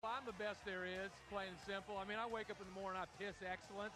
I'm the best there is, plain and simple. I mean, I wake up in the morning, I piss excellence.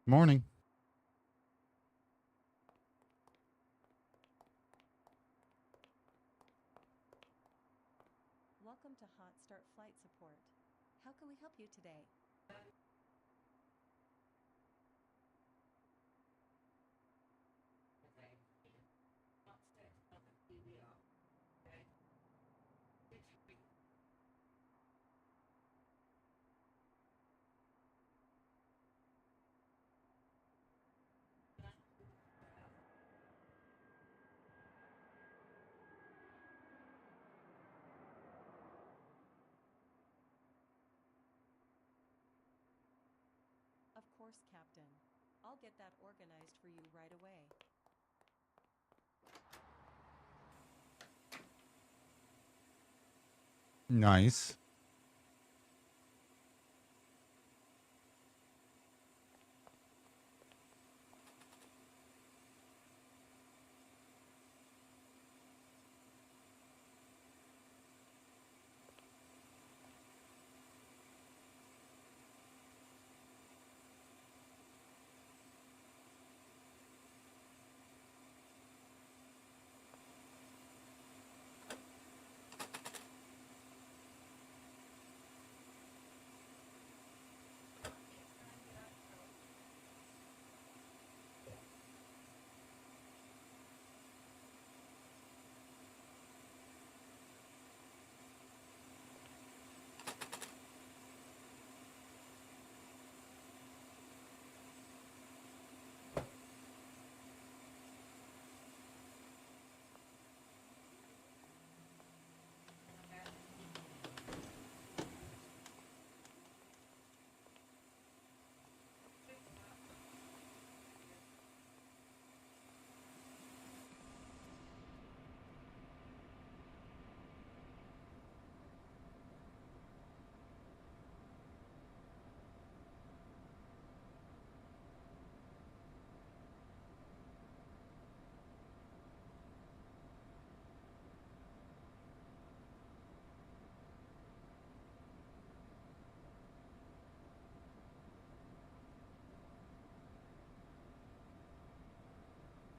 Morning. Welcome to Hotstart Flight Support. How can we help you today? Of course, Captain. I'll get that organized for you right away. Nice.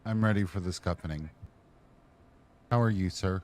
I'm ready for the scuffing. How are you, sir?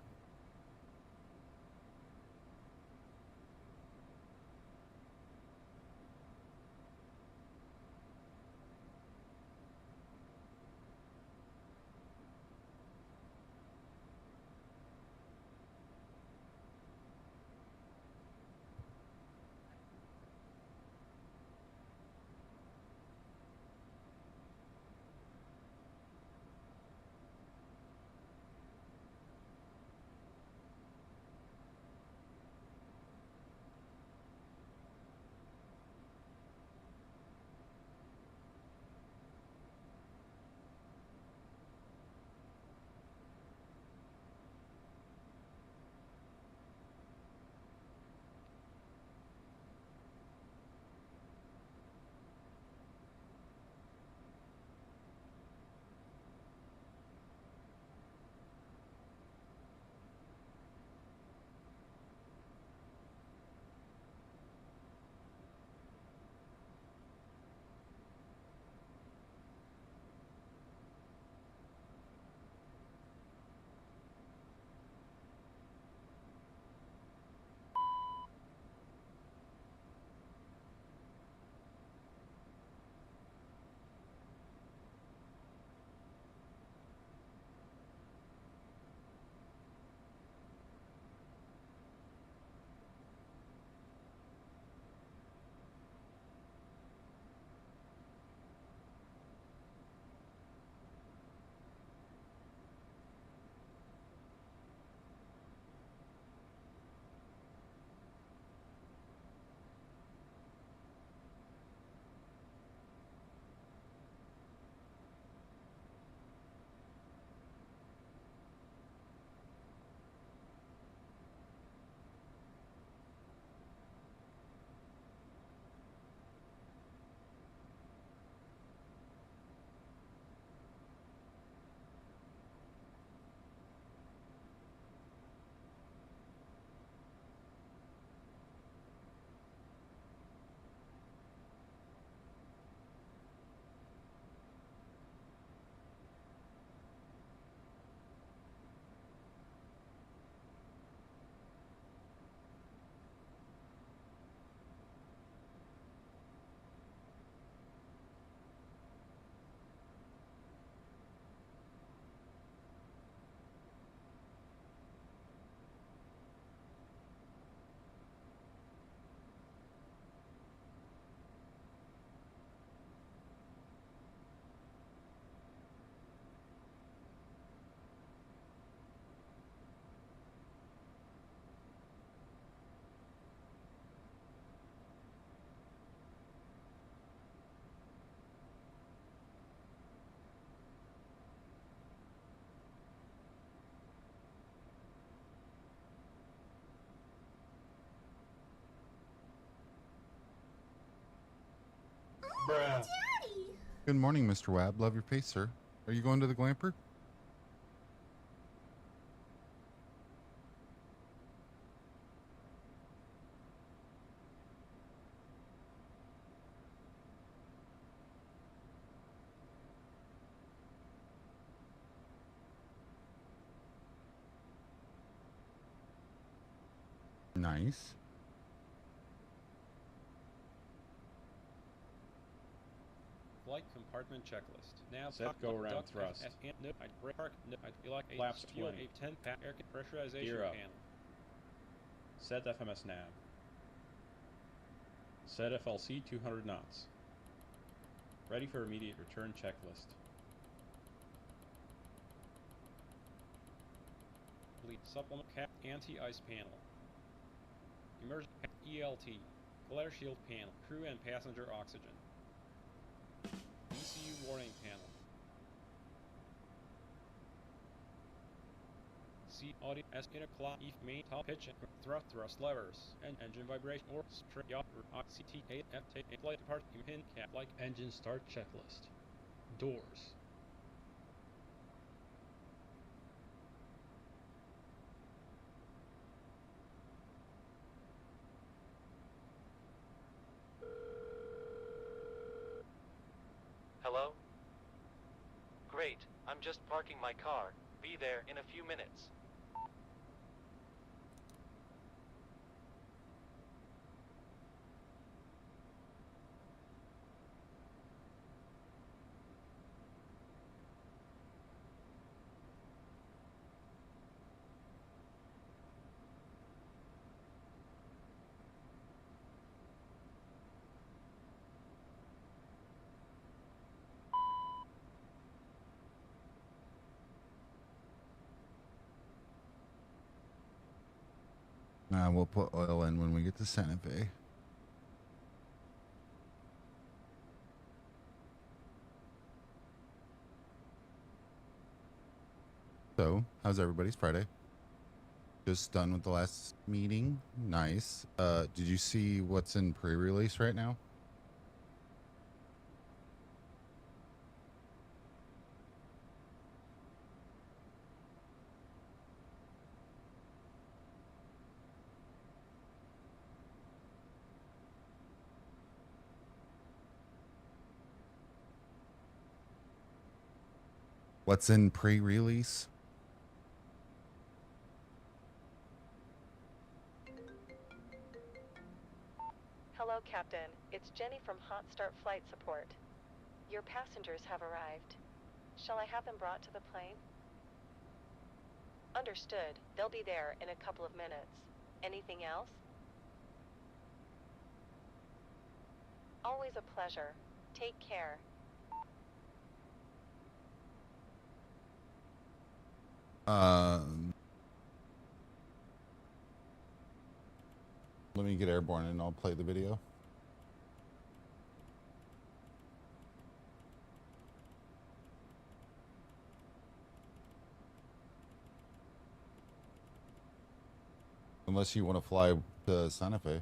Bruh. Good morning, Mr. Webb. Love your face, sir. Are you going to the Glamper? Nice. Flight compartment checklist. Now Set go around thrust. No, I park. No, I feel like Flaps fuel 20. a 10 pack air pressurization Gear up. panel. Set FMS nav. Set FLC 200 knots. Ready for immediate return checklist. Complete supplement cap anti-ice panel. Emergency ELT. Glare shield panel. Crew and passenger oxygen. ECU warning panel. Seat audio as in a clock if main top pitch and thrust levers and engine vibration or straight yacht CT8 F flight depart pin cap like Engine start checklist. Doors. Hello? Great. I'm just parking my car. Be there in a few minutes. We'll put oil in when we get to Santa Fe. So, how's everybody's Friday? Just done with the last meeting. Nice. Did you see what's in pre-release right now? What's in pre-release? Hello, Captain. It's Jenny from Hotstart Flight Support. Your passengers have arrived. Shall I have them brought to the plane? Understood. They'll be there in a couple of minutes. Anything else? Always a pleasure. Take care. Let me get airborne and I'll play the video. Unless you want to fly to Santa Fe.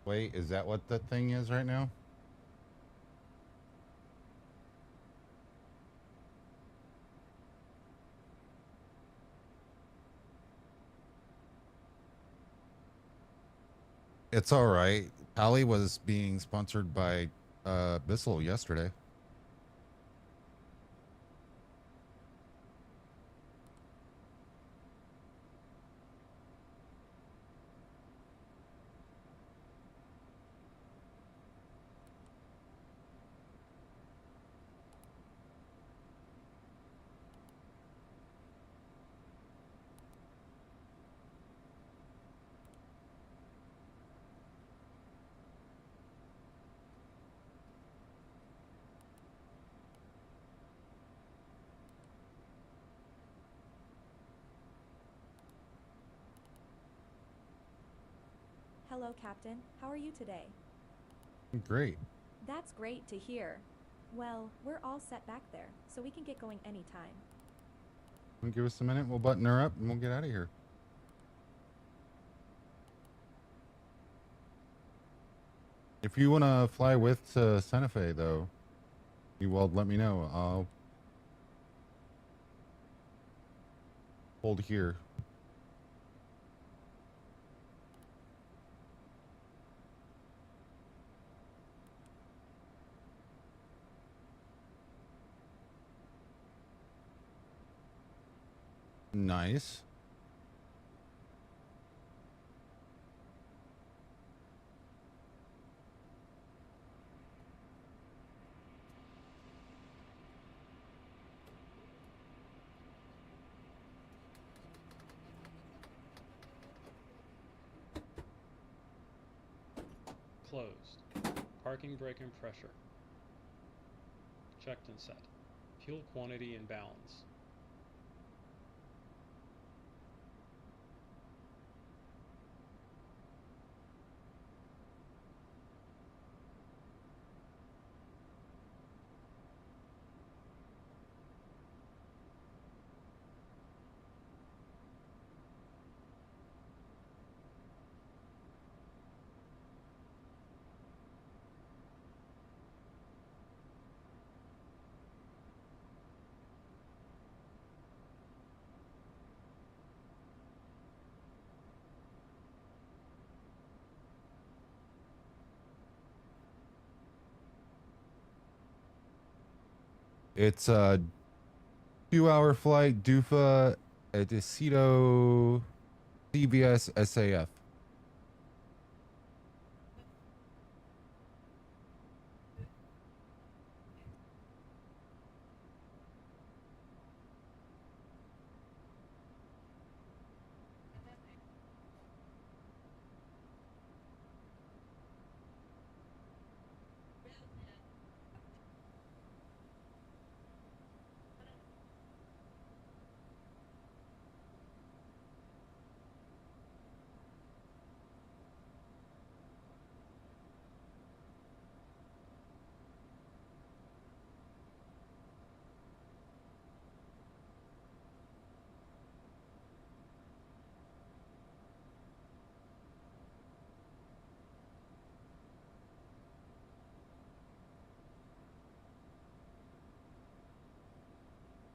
Wait, is that what the thing is right now? It's all right. Pally was being sponsored by Bissell yesterday. Hello, Captain. How are you today? Great. That's great to hear. Well, we're all set back there, so we can get going anytime. Give us a minute. We'll button her up and we'll get out of here. If you want to fly with Santa Fe, though, you will let me know. I'll hold here. Nice. Closed. Parking brake and pressure. Checked and set. Fuel quantity and balance. It's a 2-hour flight, Dufa, Edicito, CVS, SAF.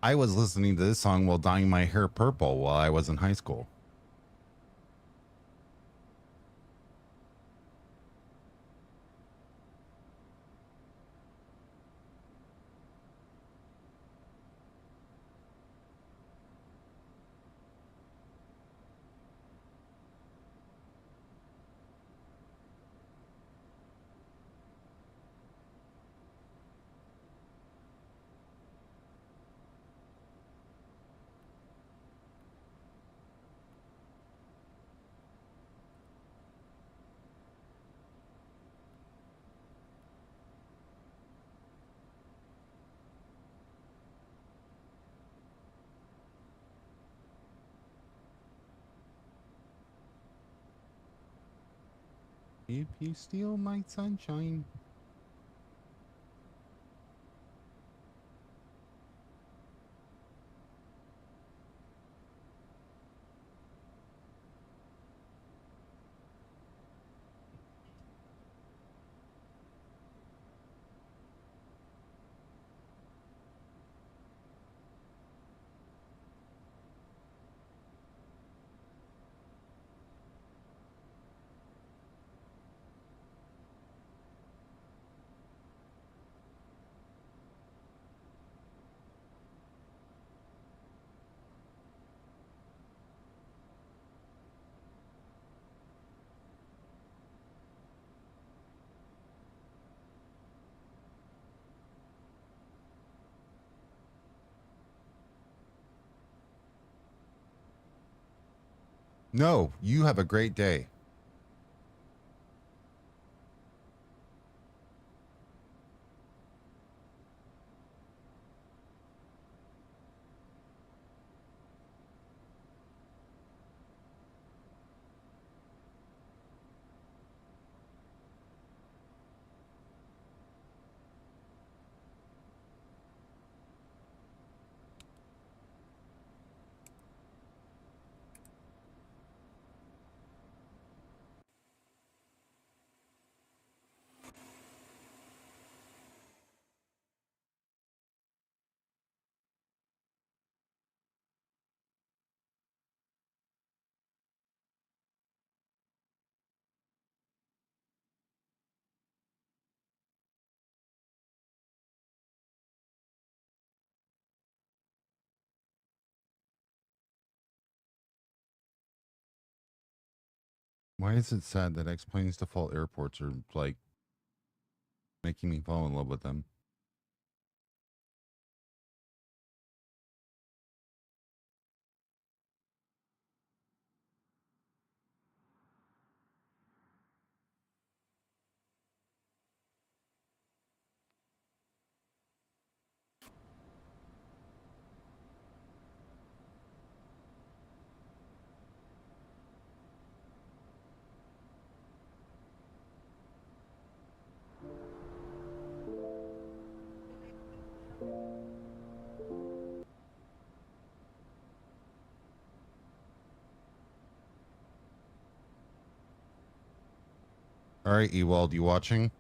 I was listening to this song while dyeing my hair purple while I was in high school. If you steal my sunshine. No, you have a great day. Why is it sad that X-Plane's default airports are like making me fall in love with them? All right, Ewald, you watching?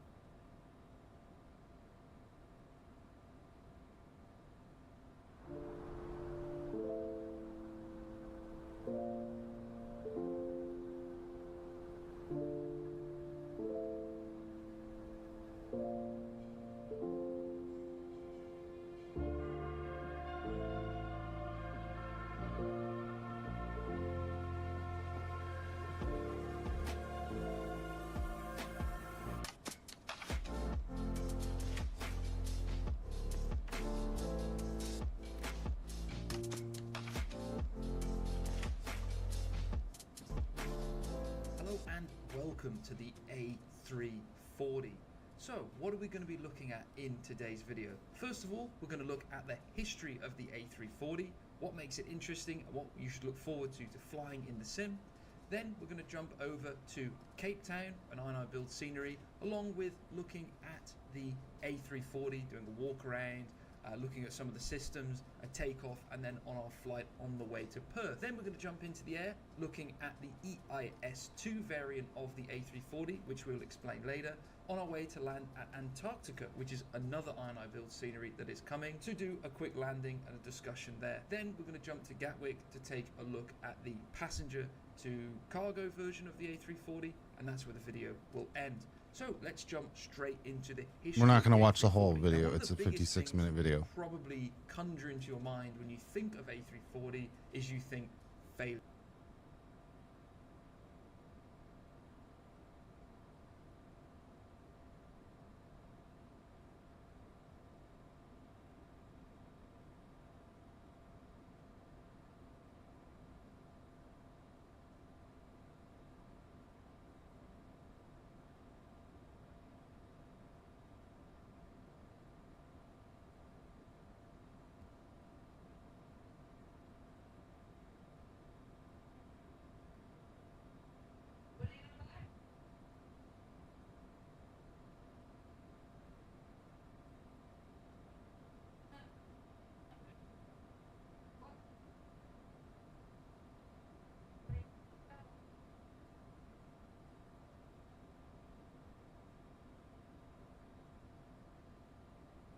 welcome to the A340. So what are we going to be looking at in today's video? First of all, we're going to look at the history of the A340, what makes it interesting and what you should look forward to flying in the sim. Then we're going to jump over to Cape Town and I build scenery, along with looking at the A340, doing a walk around, looking at some of the systems, a takeoff, and then on our flight on the way to Perth. Then we're going to jump into the air, looking at the EIS-2 variant of the A340, which we'll explain later, on our way to land at Antarctica, which is another I build scenery that is coming, to do a quick landing and a discussion there. Then we're going to jump to Gatwick to take a look at the passenger to cargo version of the A340, and that's where the video will end. So let's jump straight into the history. We're not going to watch the A340. whole Now, video. one of It's the a biggest 56-minute things that video. probably conjure into your mind when you think of A340 is you think failure.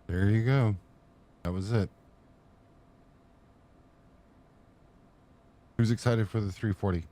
There you go. That was it. Who's excited for the 340?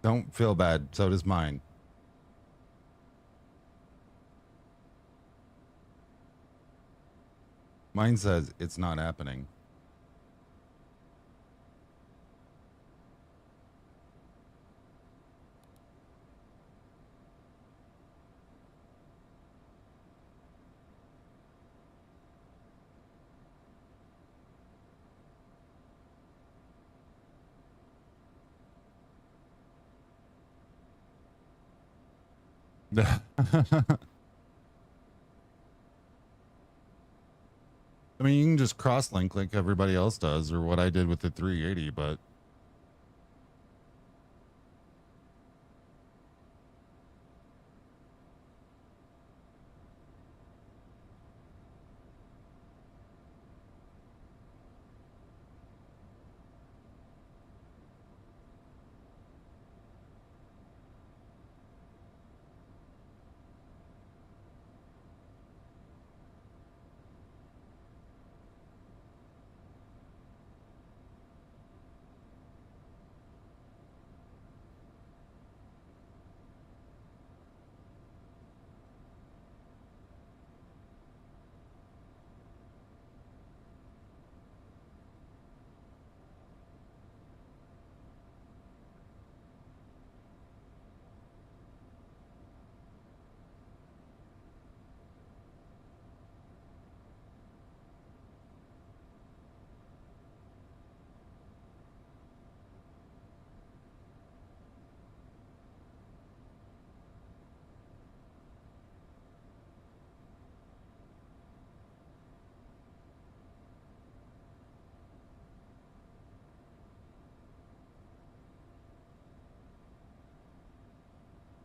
Don't feel bad. So does mine. Mine says it's not happening. I mean, you can just cross-link like everybody else does, or what I did with the 380, but...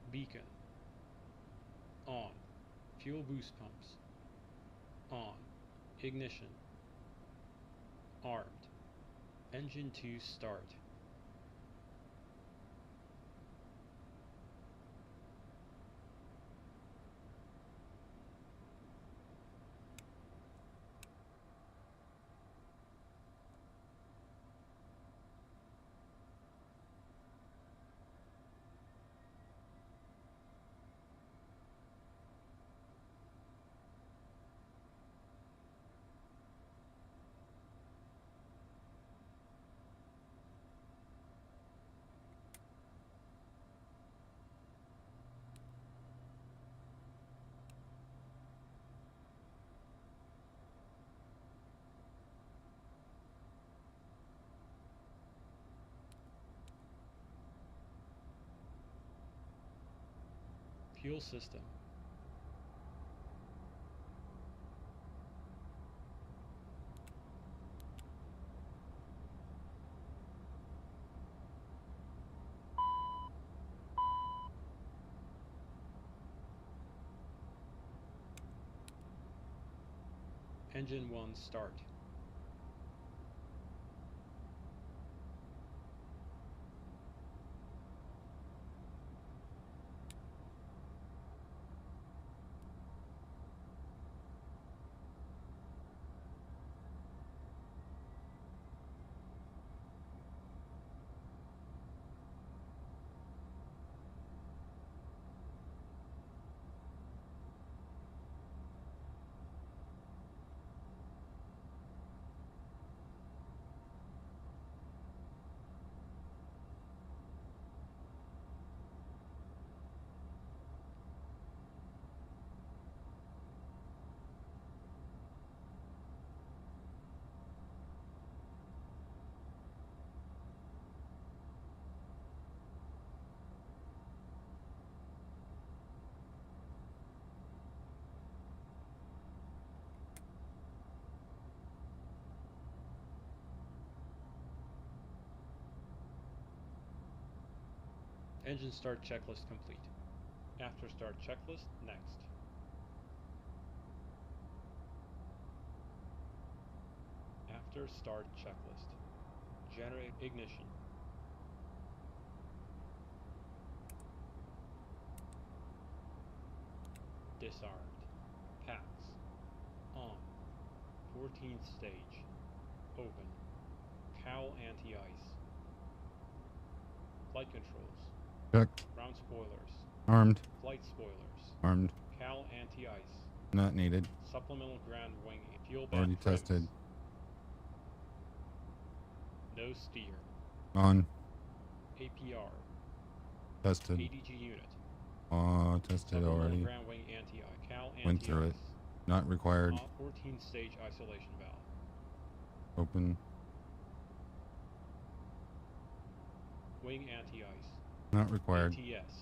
Beacon. On. Fuel boost pumps. On. Ignition. Armed. Engine 2 start. Fuel system. Engine 1 start. Engine start checklist complete. After start checklist, next. After start checklist. Generate ignition. Disarmed. Packs. On. 14th stage. Open. Cowl anti-ice. Flight controls. Check. Ground spoilers. Armed. Flight spoilers. Armed. Cowl anti-ice. Not needed. Supplemental ground wing. Fuel Already band trims. tested. No steer. On. APR. Tested. ADG unit. Tested Supplemental already. ground wing anti-ice. Cowl Went through it. anti-ice. Not required. 14 stage isolation valve. Open. Wing anti-ice. Not required. ATS.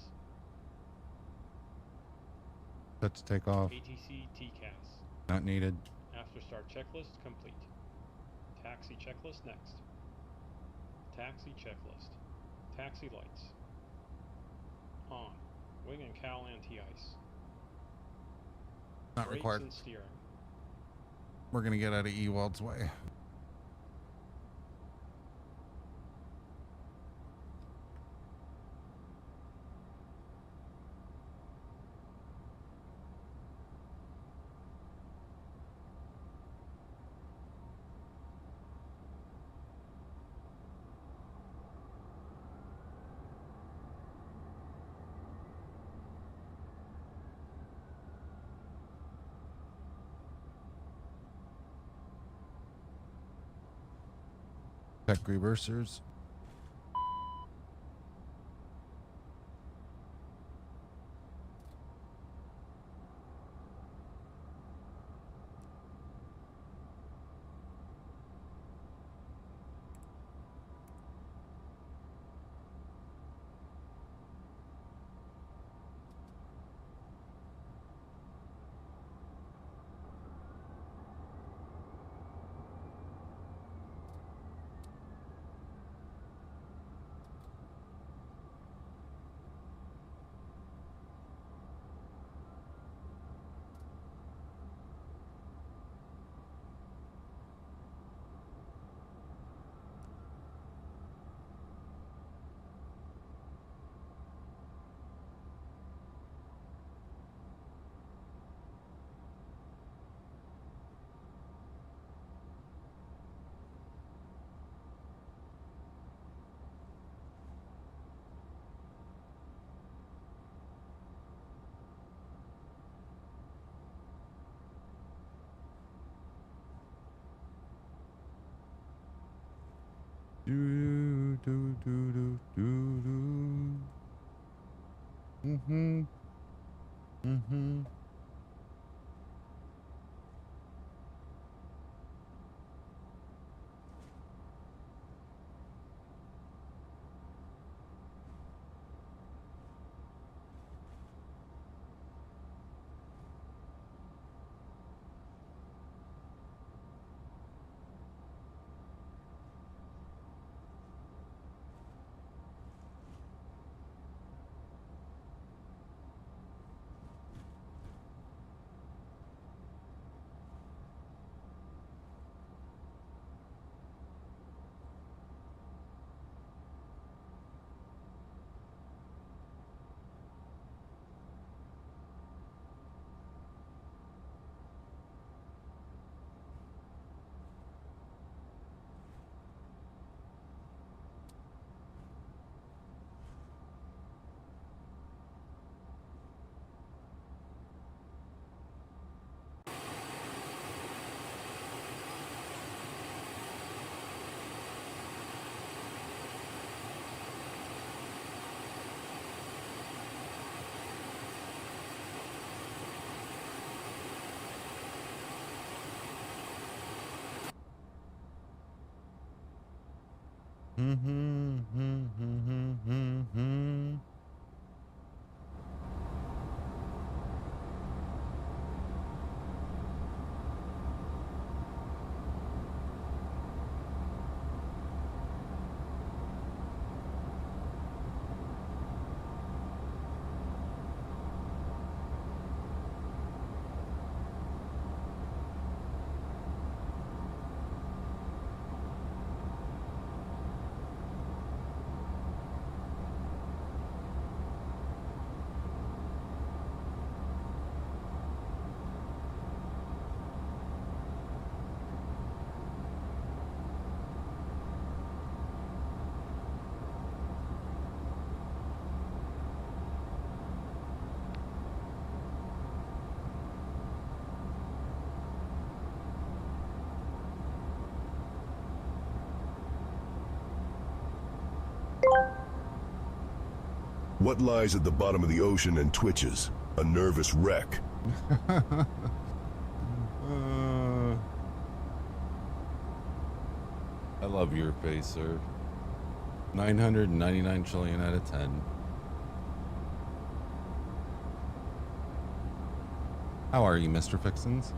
Set to take off. ATC TCAS. Not needed. After start checklist complete. Taxi checklist next. Taxi checklist. Taxi lights. On. Wing and cowl anti-ice. Not Brakes required. and steering. We're gonna get out of Ewald's way. Tech reversers. Do do do do do do. Mhm. Mhm. What lies at the bottom of the ocean and twitches? A nervous wreck. I love your face, sir. 999 trillion out of 10. How are you, Mr. Fixins?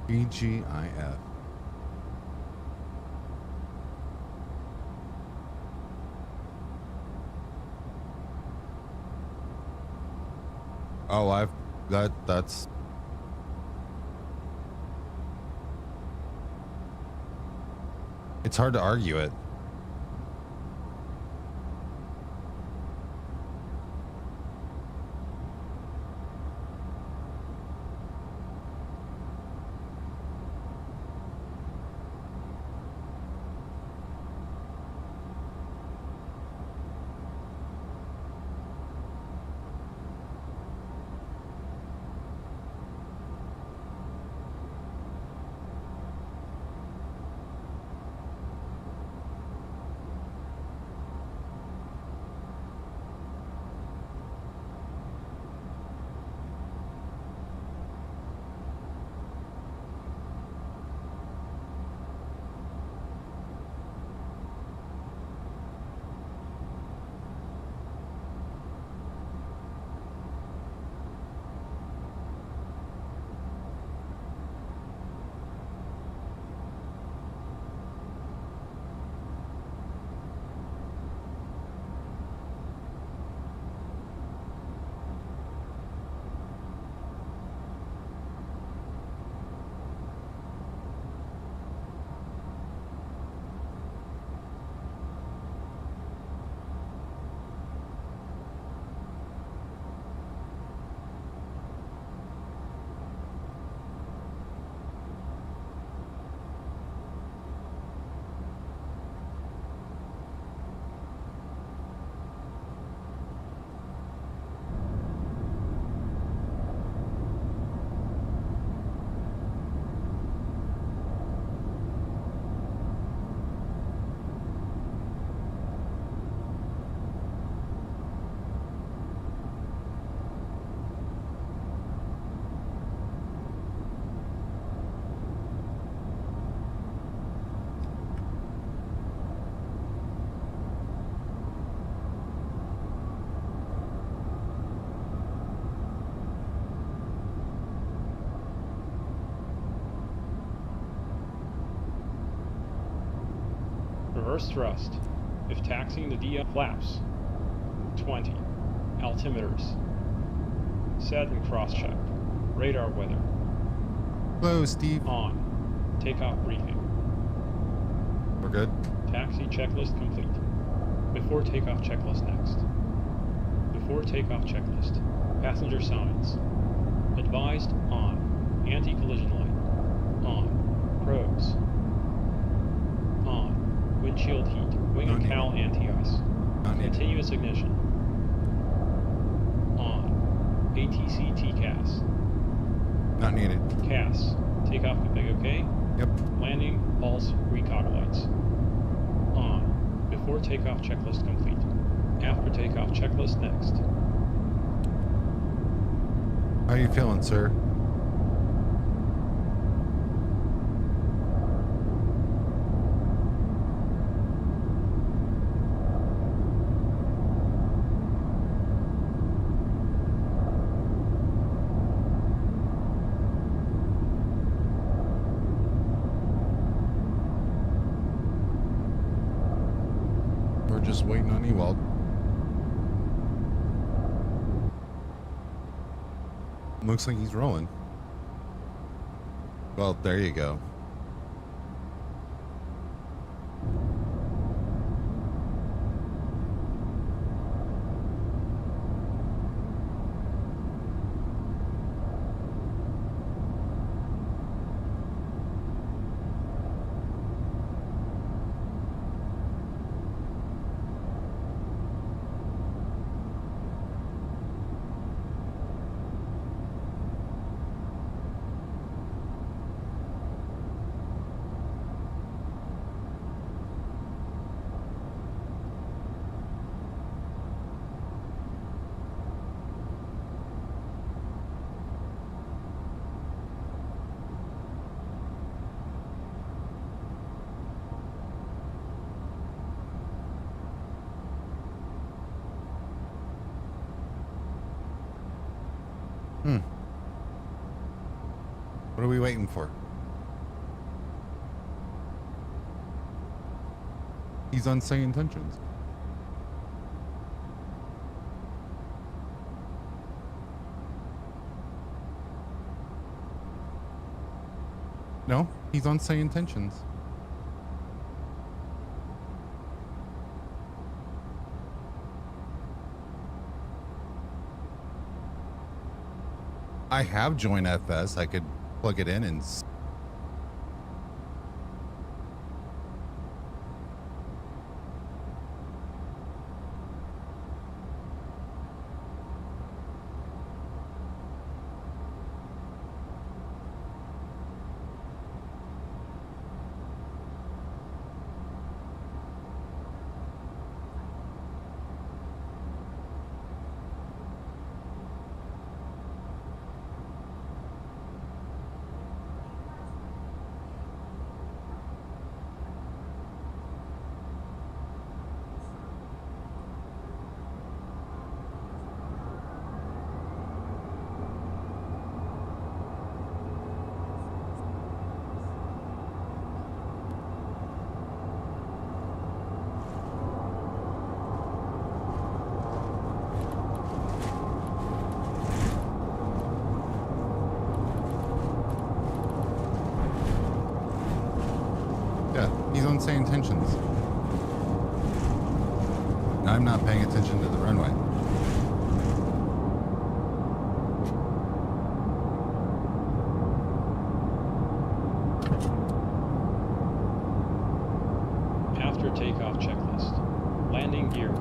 EGIF. Oh, that's it's hard to argue it. Reverse thrust. If taxiing the DL flaps. 20. Altimeters. Set and cross-check. Radar weather. Hello, Steve. On. Takeoff briefing. We're good. Taxi checklist complete. Before takeoff checklist next. Before takeoff checklist. Passenger signs. Advised on. Anti-collision light. On. Probes. On. Windshield heat. Wing and cowl anti-ice. Continuous ignition. On. ATC TCAS. Not needed. CAS. Takeoff config OK. Yep. Landing, pulse, recog lights. On. Before takeoff checklist complete. After takeoff checklist next. How you feeling, sir? We're just waiting on Ewald. Looks like he's rolling. Well, there you go. What are we waiting for? He's on saying intentions. No, he's on saying intentions. I have joined FS. I could plug it in and yeah, he's on saying intentions. I'm not paying attention to the runway. After takeoff checklist. Landing gear.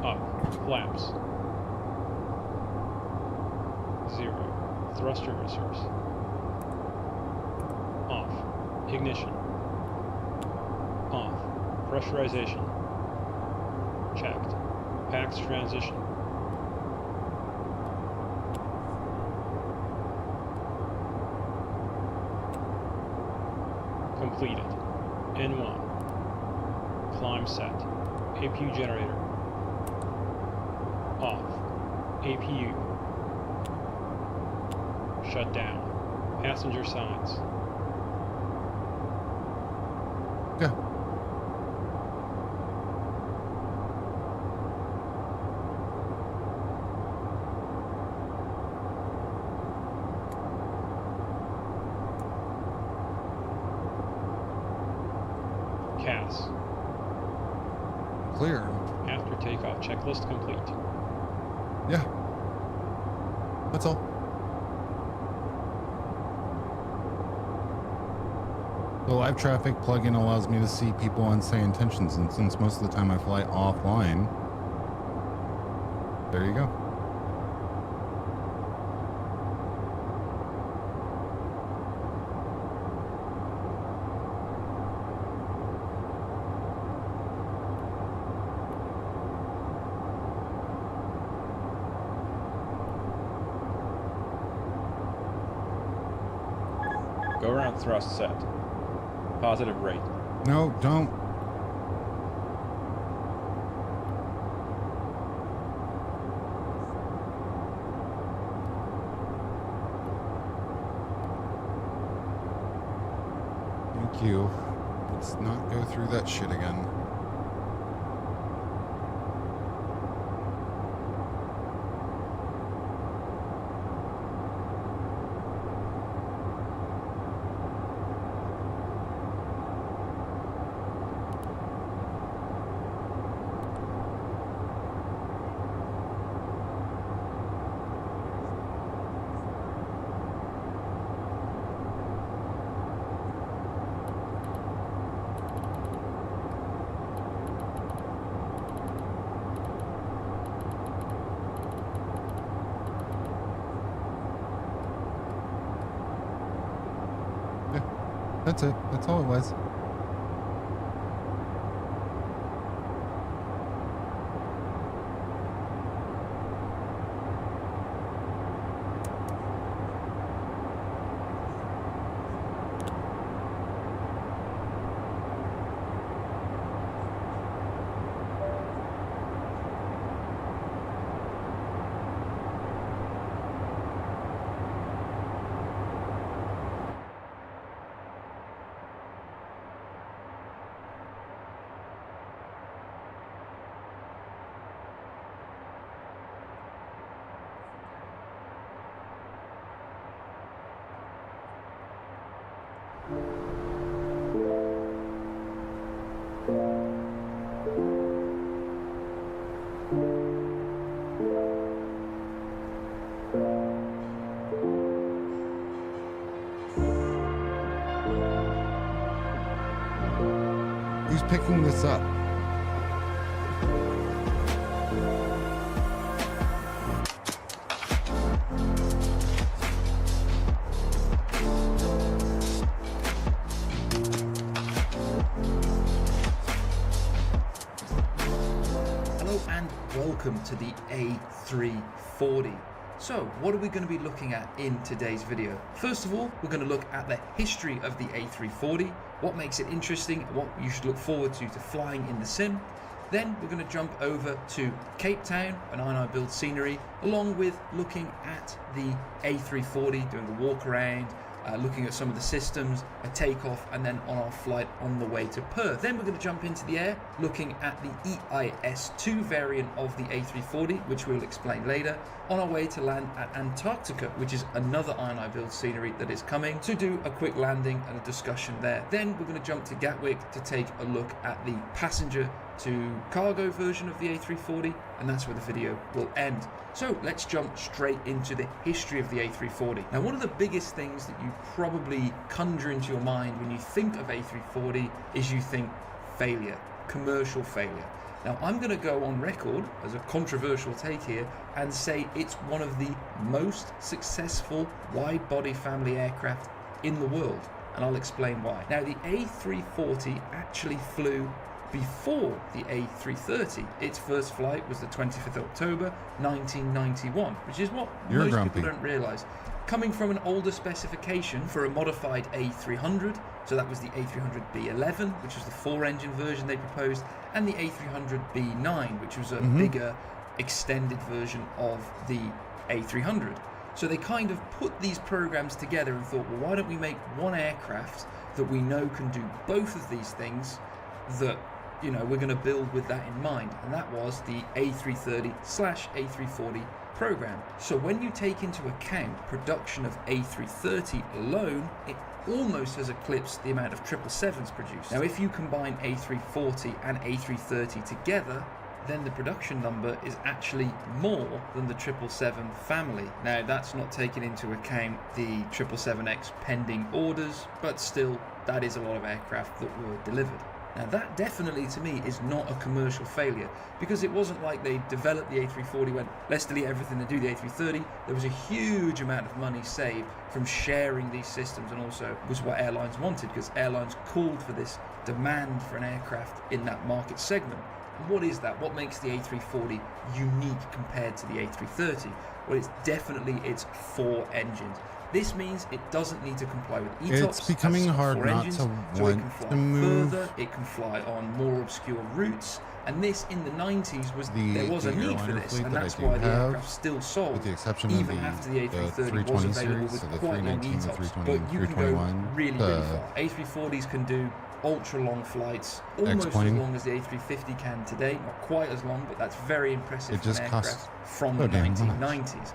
Up. Flaps. 0. Thruster reserves. Off. Ignition. Off. Pressurization. Checked. Pax transition. Completed. N1. Climb set. APU generator. Off. APU. Shut down. Passenger signs. Yeah. CAS. Clear. After takeoff checklist complete. Yeah. That's all. The live traffic plugin allows me to see people on say intentions, and since most of the time I fly offline, there you go. ground thrust set. Positive rate. No, don't. Thank you. Let's not go through that shit again. That's it. That's all it was. Who's picking this up? Hello and welcome to the A340. So, what are we going to be looking at in today's video? First of all, we're going to look at the history of the A340, what makes it interesting, and what you should look forward to flying in the sim. Then we're going to jump over to Cape Town, an I build scenery, along with looking at the A340, doing a walk around, looking at some of the systems, a takeoff, and then on our flight on the way to Perth. Then we're going to jump into the air, looking at the EIS-2 variant of the A340, which we'll explain later, on our way to land at Antarctica, which is another I build scenery that is coming, to do a quick landing and a discussion there. Then we're going to jump to Gatwick to take a look at the passenger to cargo version of the A340, and that's where the video will end. So let's jump straight into the history of the A340. Now, one of the biggest things that you probably conjure into your mind when you think of A340 is you think failure, commercial failure. Now, I'm going to go on record as a controversial take here and say it's one of the most successful wide-body family aircraft in the world, and I'll explain why. Now, the A340 actually flew before the A330. Its first flight was the 25th of October 1991, which is what most people don't realise. Coming from an older specification for a modified A300, so that was the A300B11, which was the 4-engine version they proposed, and the A300B9, which was a bigger, extended version of the A300. So they kind of put these programs together and thought, well, why don't we make one aircraft that we know can do both of these things, that we're going to build with that in mind, and that was the A330/A340 program. So when you take into account production of A330 alone, it almost has eclipsed the amount of 777s produced. Now, if you combine A340 and A330 together, then the production number is actually more than the 777 family. Now, that's not taking into account the 777X pending orders, but still, that is a lot of aircraft that were delivered. Now, that definitely, to me, is not a commercial failure, because it wasn't like they developed the A340, went, let's delete everything and do the A330. There was a huge amount of money saved from sharing these systems, and also was what airlines wanted, because airlines called for this demand for an aircraft in that market segment. And what is that? What makes the A340 unique compared to the A330? Well, it's definitely its 4 engines. This means it doesn't need to comply with ETOPS. It's becoming hard not to so it want can fly to move. further, it can fly on more obscure routes, and this in the 90s there was a need for this, and that's why the aircraft still sold, with the exception even of after the A330 was 320 available series, with so the quite long 319, the ETOPS. 320, But you can go 321, really far. A340s can do ultra long flights, almost as X-plane. long as the A350 can today. Not quite as long, but that's very impressive. It just for an costs aircraft from so the damn much. 1990s.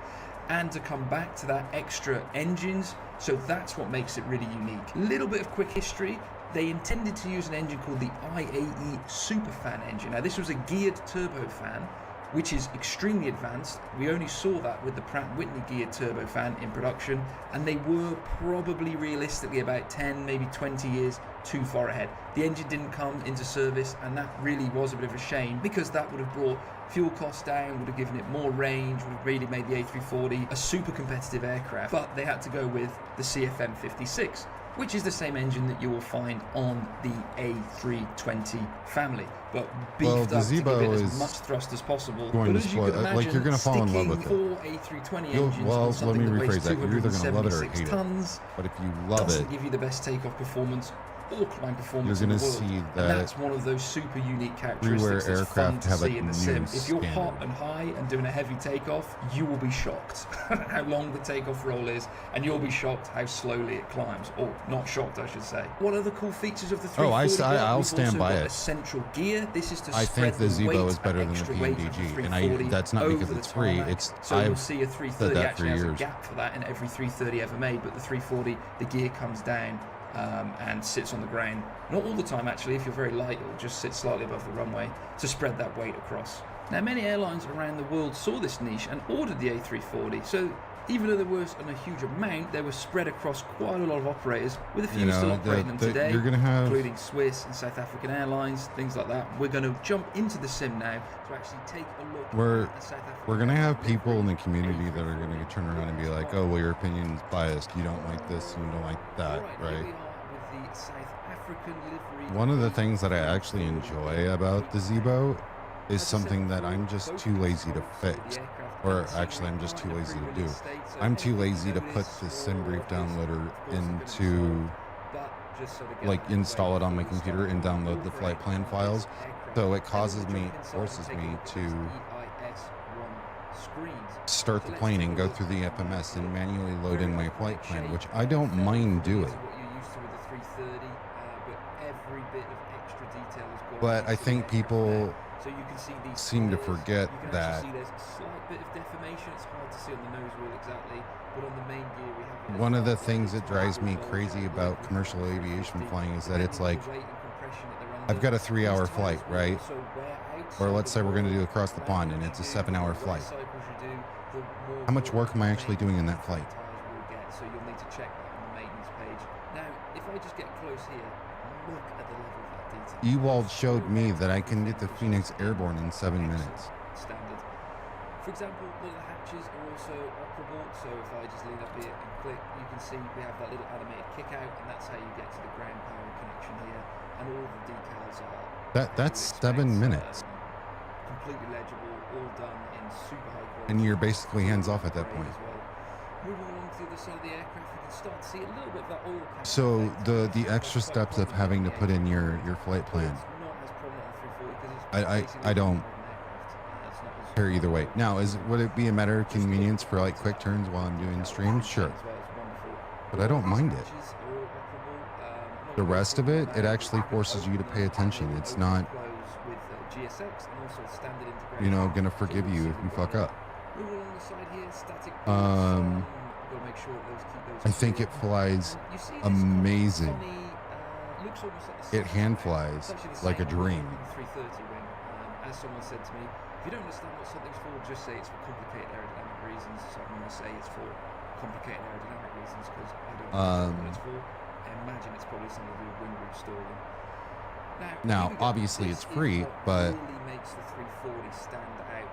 And to come back to that extra engines, so that's what makes it really unique. A little bit of quick history. They intended to use an engine called the IAE Superfan engine. Now this was a geared turbofan, which is extremely advanced. We only saw that with the Pratt & Whitney geared turbofan in production, and they were probably realistically about 10, maybe 20 years too far ahead. The engine didn't come into service, and that really was a bit of a shame, because that would have brought fuel costs down, would have given it more range, would have really made the A340 a super competitive aircraft. But they had to go with the CFM56, which is the same engine that you will find on the A320 family, but beefed up to give it as much thrust as possible. Going But to as you could spoil, imagine, like you're gonna fall in love with it. four A320 You'll- engines well, on let something me that weighs rephrase that. You're either gonna love it or 276 hate it. tons But if you love doesn't it, give you the best takeoff performance or climb performance you're in gonna the world. see And that that's one of those super unique everywhere characteristics that's fun aircraft to have a see in the sim. new If you're hot standard. and high and doing a heavy takeoff, you will be shocked how long the takeoff roll is, and you'll be shocked how slowly it climbs, or not shocked, I should say. What other cool features of the 340? I'll stand by it. A central gear. This is to I spread think the Zibo weight is better and than the extra weight of the PNDG, and 340 that's not because over the it's free. tarmac. It's so you'll I've see a 330 that for actually has a years. gap for that in every 330 ever made, but the 340, the gear comes down and sits on the ground. Not all the time actually. If you're very light, it'll just sit slightly above the runway to spread that weight across. Now many airlines around the world saw this niche and ordered the A340, so even though there was a huge amount, they were spread across quite a lot of operators, with a few still operating them today, you're gonna have, including Swiss and South African Airlines, things like that. We're going to jump into the sim now to actually take a look at the South African we're gonna have people in the community that are gonna turn around and be like, oh, well, your opinion's biased. You don't like this, and you don't like that, Alright, right? here we are with the South African livery. One of the things that I actually enjoy about the Zibo is something that I'm just too lazy to fix. Or actually, I'm just too lazy to do. I'm too lazy to put the SimBrief downloader into, like, install it on my computer and download the flight plan files. So it forces me to start the plane and go through the FMS and manually load in my flight plan, which I don't mind doing. But I think people seem to forget that one of the things that drives me crazy about commercial aviation flying is that it's like, I've got a 3-hour flight, right? Or let's say we're going to do across the pond and it's a 7-hour flight. How much work am I actually doing in that flight? So you'll need to check that on the maintenance page. Now, if I just get close here, look at the level of that detail. Ewald showed me that I can get the Phoenix airborne in 7 minutes. Standard. For example, the hatches are also operable, so if I just lean up here and click, you can see we have that little animated kick out, and that's how you get to the ground power connection here, and all the details are... That's 7 minutes. Completely legible, all done in super high quality. And you're basically hands off at that point. Moving along to the other side of the aircraft, you can start to see a little bit of that oil cap. So the extra steps of having to put in your flight plan, I don't care either way. Now, would it be a matter of convenience for like quick turns while I'm doing streams? Sure. But I don't mind it. The rest of it actually forces you to pay attention. It's not, you know, gonna forgive you if you fuck up. I think it flies amazing. It hand flies like a dream. As someone said to me, if you don't understand what something's for, just say it's for complicated aerodynamic reasons. So I'm going to say it's for complicated aerodynamic reasons because I don't know what it's for. I imagine it's probably something to do with wing root stalling. Now obviously it's free, but really makes the 340 stand out.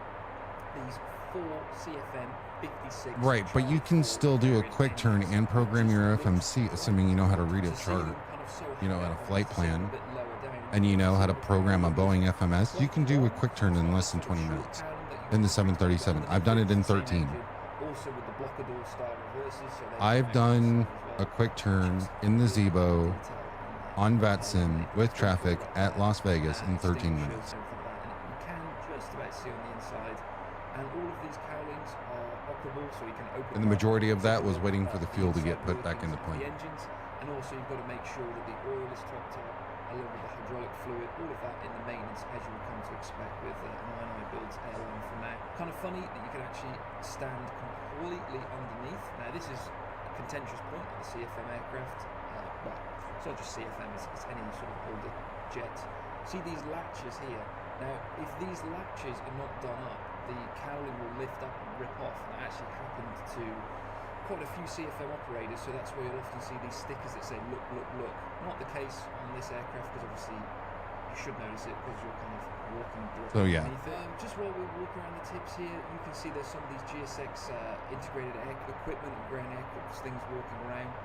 These 4 CFM 56. right, but you can still do a quick turn and program your FMC, assuming you know how to read a chart, you know, at a flight plan, and you know how to program a Boeing FMS. You can do a quick turn in less than 20 minutes in the 737. I've done it in 13. Also with the blocker door style reverses. So I've done a quick turn in the Zeebo on VATSIM with traffic at Las Vegas in 13 minutes. You can just about see on the inside. And all of these cowlings are operable, so you can open. And the majority of that was waiting for the fuel to get put back in the plane. The engines, and also you've got to make sure that the oil is topped up, along with the hydraulic fluid, all of that in the maintenance, as you would come to expect with an INI builds airline from now. Kind of funny that you can actually stand completely underneath. Now this is a contentious point of the CFM aircraft. Well, it's not just CFM, it's any sort of older jet. See these latches here. Now, if these latches are not done up, the cowling will lift up and rip off. And that actually happened to quite a few CFM operators, so that's where you'll often see these stickers that say look, look, look. Not the case on this aircraft, because obviously you should notice it because you're kind of walking directly underneath it. Just while we walk around the tips here, you can see there's some of these GSX integrated air equipment and ground aircraft things walking around.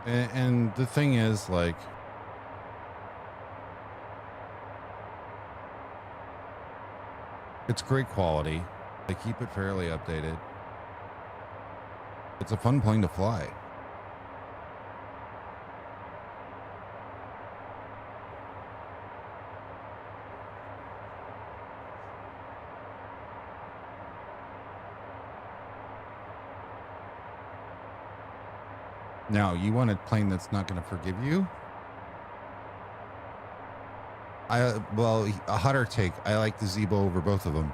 And the thing is, like, it's great quality. They keep it fairly updated. It's a fun plane to fly. Now, you want a plane that's not going to forgive you? Well, a hotter take. I like the Zeebo over both of them.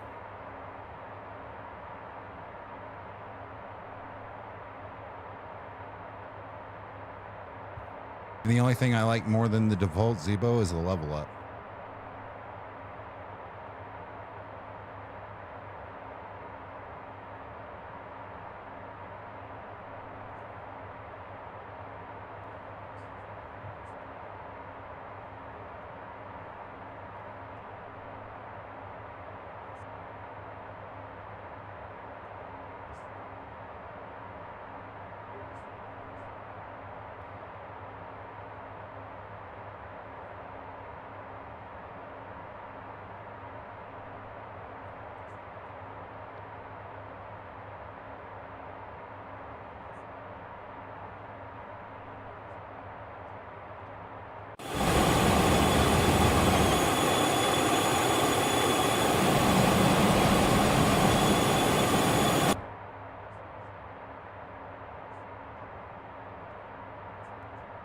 And the only thing I like more than the default Zeebo is the level up.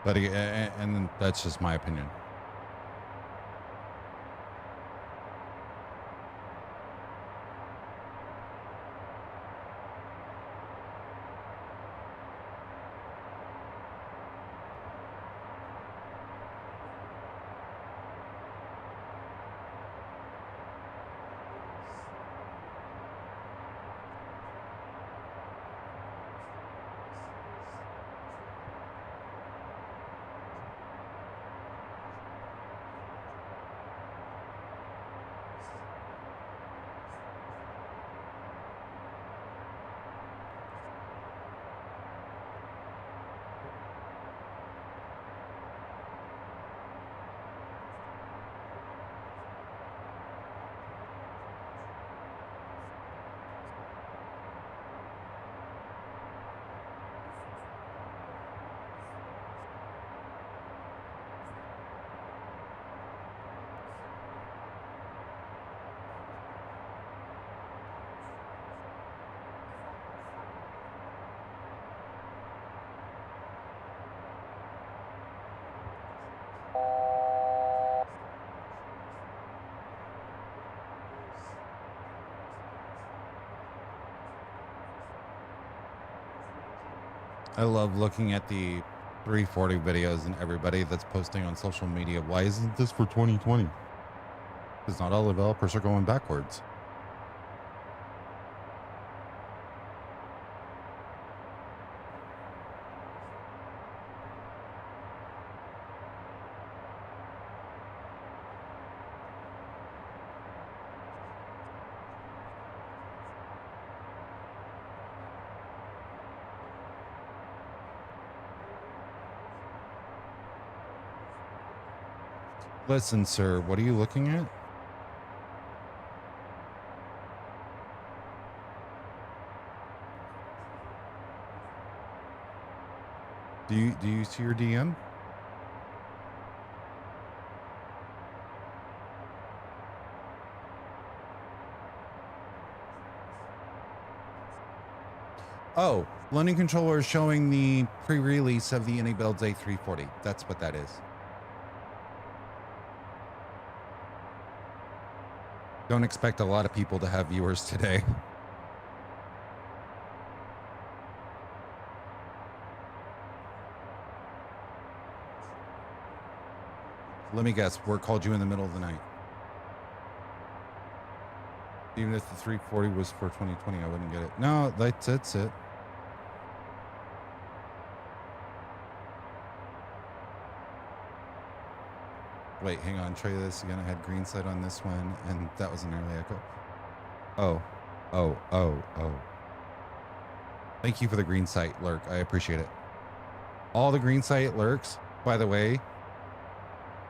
But and that's just my opinion. I love looking at the 340 videos and everybody that's posting on social media. Why isn't this for 2020? Because not all developers are going backwards. Listen, sir, what are you looking at? Do you see your DM? Oh, London Controller is showing the pre-release of the Builds A340. That's what that is. Don't expect a lot of people to have viewers today. Let me guess, work called you in the middle of the night. Even if the 340 was for 2020, I wouldn't get it. No, that's it. Wait, hang on, try this again. I had green sight on this one, and that was an early echo. Oh. Thank you for the green sight lurk. I appreciate it. All the green sight lurks, by the way,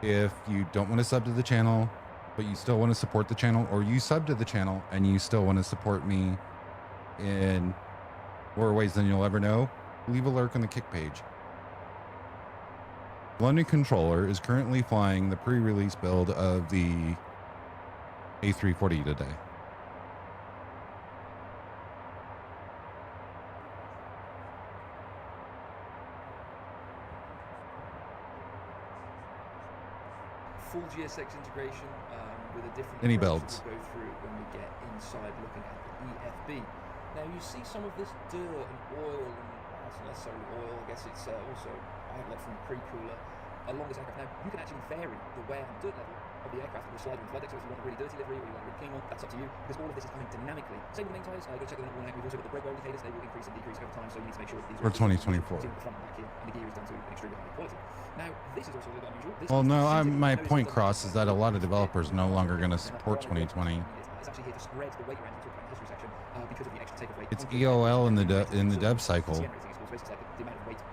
if you don't want to sub to the channel, but you still want to support the channel, or you sub to the channel and you still want to support me in more ways than you'll ever know, leave a lurk on the kick page. London Controller is currently flying the pre-release build of the A340 today. Full GSX integration with a different Any approach builds. that we'll go through when we get inside looking at the EFB. Now you see some of this dirt and oil, and that's not necessarily oil, I guess it's also outlet from the pre-cooler along this aircraft. Now you can actually vary the wear and dirt level of the aircraft with the slider and flight deck, so if you want a really dirty livery or you want a really clean one, that's up to you, because all of this is coming dynamically. Same with the main tyres, go check them out. We've also got the brake wear indicators, they will increase and decrease over time, so you need to make sure that these For 2024. the front and back here, and the gear is done to an extremely high quality. Now this is also a little unusual. This Well, is no, synthetic. my Now, this point is cross is that a lot of developers are no longer going to support 2020. It's actually here to spread the weight around. We talked about in the history section because of the extra takeoff weight. It's EOL in the dev cycle.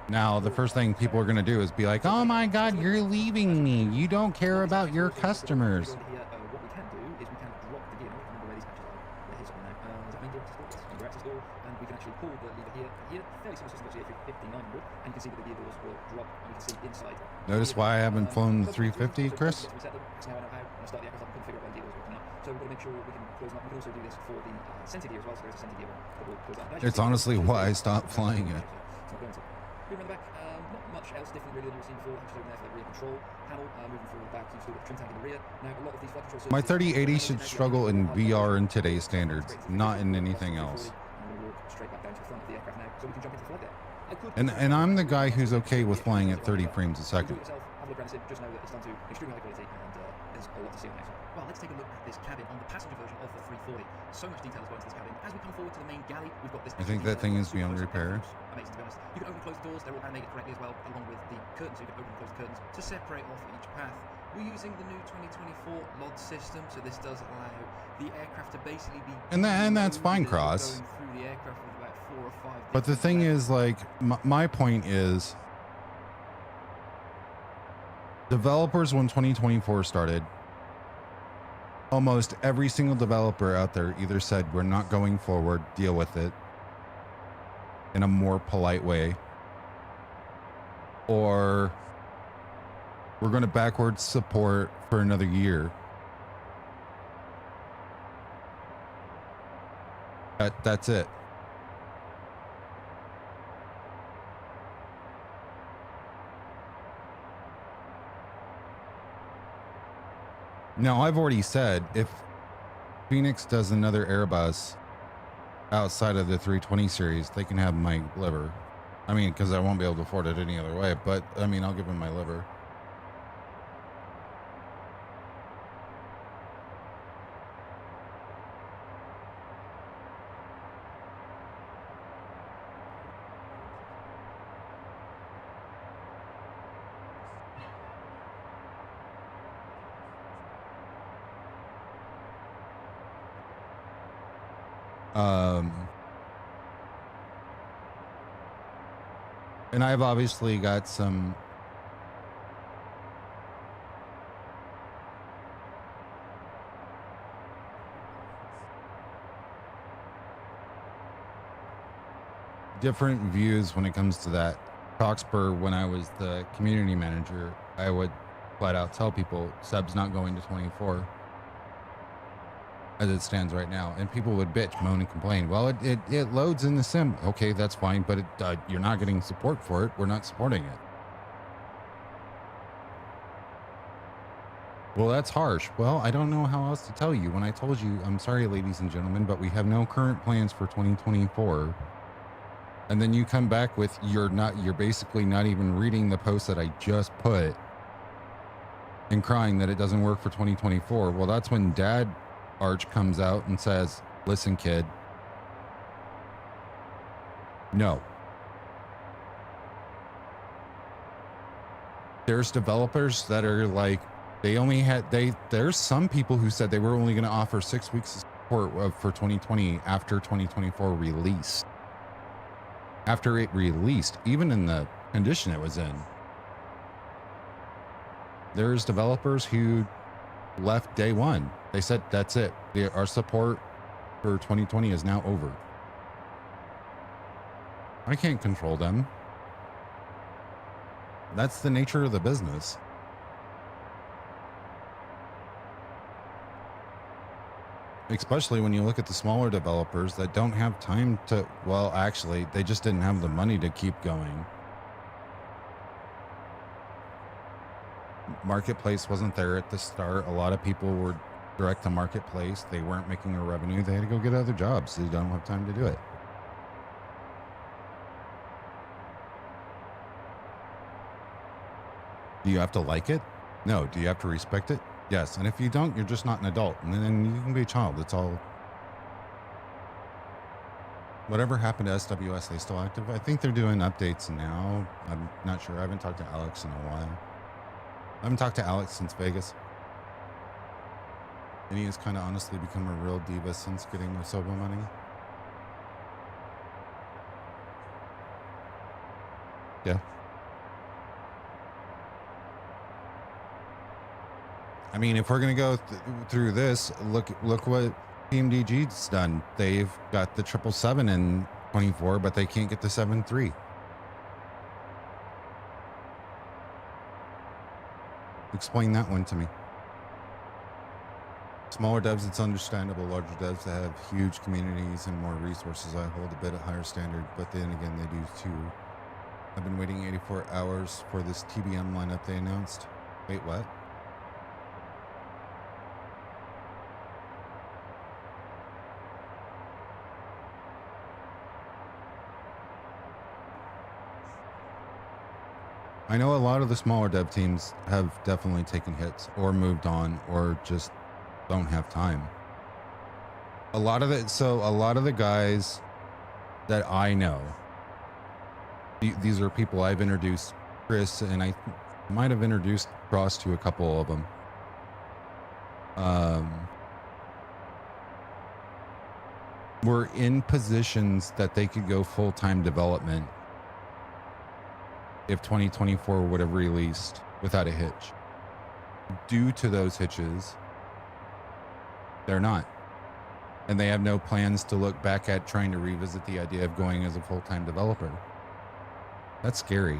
Now, the first thing people are going to do is be like, oh my God, you're leaving me. You don't care about your customers. What we can do is we can drop the gear. Remember where these patches are. They're here somewhere now. Is that main gear installed? Yes, under access door. And we can actually pull the lever here. Here, fairly similar system actually, 5900. And you can see that the gear doors will drop. And you can see inside. Notice why I haven't flown the 350, Chris? Now I know how. When I start the aircraft, I can figure out when gear doors will come up. So we've got to make sure we can close them up. We can also do this for the center gear as well. So there's a center gear one that will close up. It's honestly why I stopped flying it. So I'm going to move around the back. Not much else different really than you've seen before. Hatches open there for the rear control panel. Moving forward back, you've still got the trim tank in the rear. Now a lot of these flight control My surfaces- 3080 should struggle in VR in today's standards, not in anything else. I'm going to walk straight back down to the front of the aircraft now, so we can jump into flight deck. I could- And I'm the guy who's okay with flying at 30 frames a Do second. it yourself, have a look around the sim, just know that it's done to extremely high quality, and there's a lot to see on it. Well, let's take a look at this cabin on the passenger version of the 340. So much detail has gone into this cabin. As we come forward to the main galley, we've got this. I think that thing is beyond repair. Amazing, to be honest. You can open and close the doors; they're all animated correctly as well, along with the curtains. So you can open and close the curtains to separate off each path. We're using the new 2024 LOD system, so this does allow the aircraft to basically be. And that's fine, going Cross. through the aircraft with about 4 or 5. But the thing is, like, my point is, developers, when 2024 started, almost every single developer out there either said, we're not going forward, deal with it in a more polite way, or we're going to backwards support for another year. That's it. Now, I've already said, if Phoenix does another Airbus outside of the 320 series, they can have my liver. I mean, because I won't be able to afford it any other way, but I mean, I'll give them my liver. And I've obviously got some different views when it comes to that. Coxper, when I was the community manager, I would flat out tell people sub's not going to 24 as it stands right now, and people would bitch, moan, and complain. Well, it loads in the sim. Okay, that's fine, but you're not getting support for it. We're not supporting it. Well, that's harsh. Well, I don't know how else to tell you. When I told you, I'm sorry, ladies and gentlemen, but we have no current plans for 2024. And then you come back with you're basically not even reading the post that I just put and crying that it doesn't work for 2024. Well, that's when Dad Arch comes out and says, listen, kid, no. There's developers that are like, there's some people who said they were only going to offer 6 weeks of support for 2020 after 2024 release. After it released, even in the condition it was in. There's developers who left day one. They said, that's it. Our support for 2020 is now over. I can't control them. That's the nature of the business. Especially when you look at the smaller developers that don't have time to, well, actually, they just didn't have the money to keep going. Marketplace wasn't there at the start. A lot of people were direct to marketplace. They weren't making a revenue. They had to go get other jobs. They don't have time to do it. Do you have to like it? No. Do you have to respect it? Yes. And if you don't, you're just not an adult. And then you can be a child. It's all. Whatever happened to SWS, they still active? I think they're doing updates now. I'm not sure. I haven't talked to Alex in a while. I haven't talked to Alex since Vegas. And he has kind of honestly become a real diva since getting Osobo money. Yeah. I mean, if we're going to go through this, look what PMDG's done. They've got the 777 in 24, but they can't get the 7.3. Explain that one to me. Smaller devs, it's understandable. Larger devs that have huge communities and more resources, I hold a bit of higher standard, but then again, they do too. I've been waiting 84 hours for this TBM lineup they announced. Wait, what? I know a lot of the smaller dev teams have definitely taken hits or moved on or just don't have time. A lot of the guys that I know, these are people I've introduced Chris, and I might have introduced Cross to a couple of them. Were in positions that they could go full-time development if 2024 would have released without a hitch. Due to those hitches, they're not. And they have no plans to look back at trying to revisit the idea of going as a full-time developer. That's scary.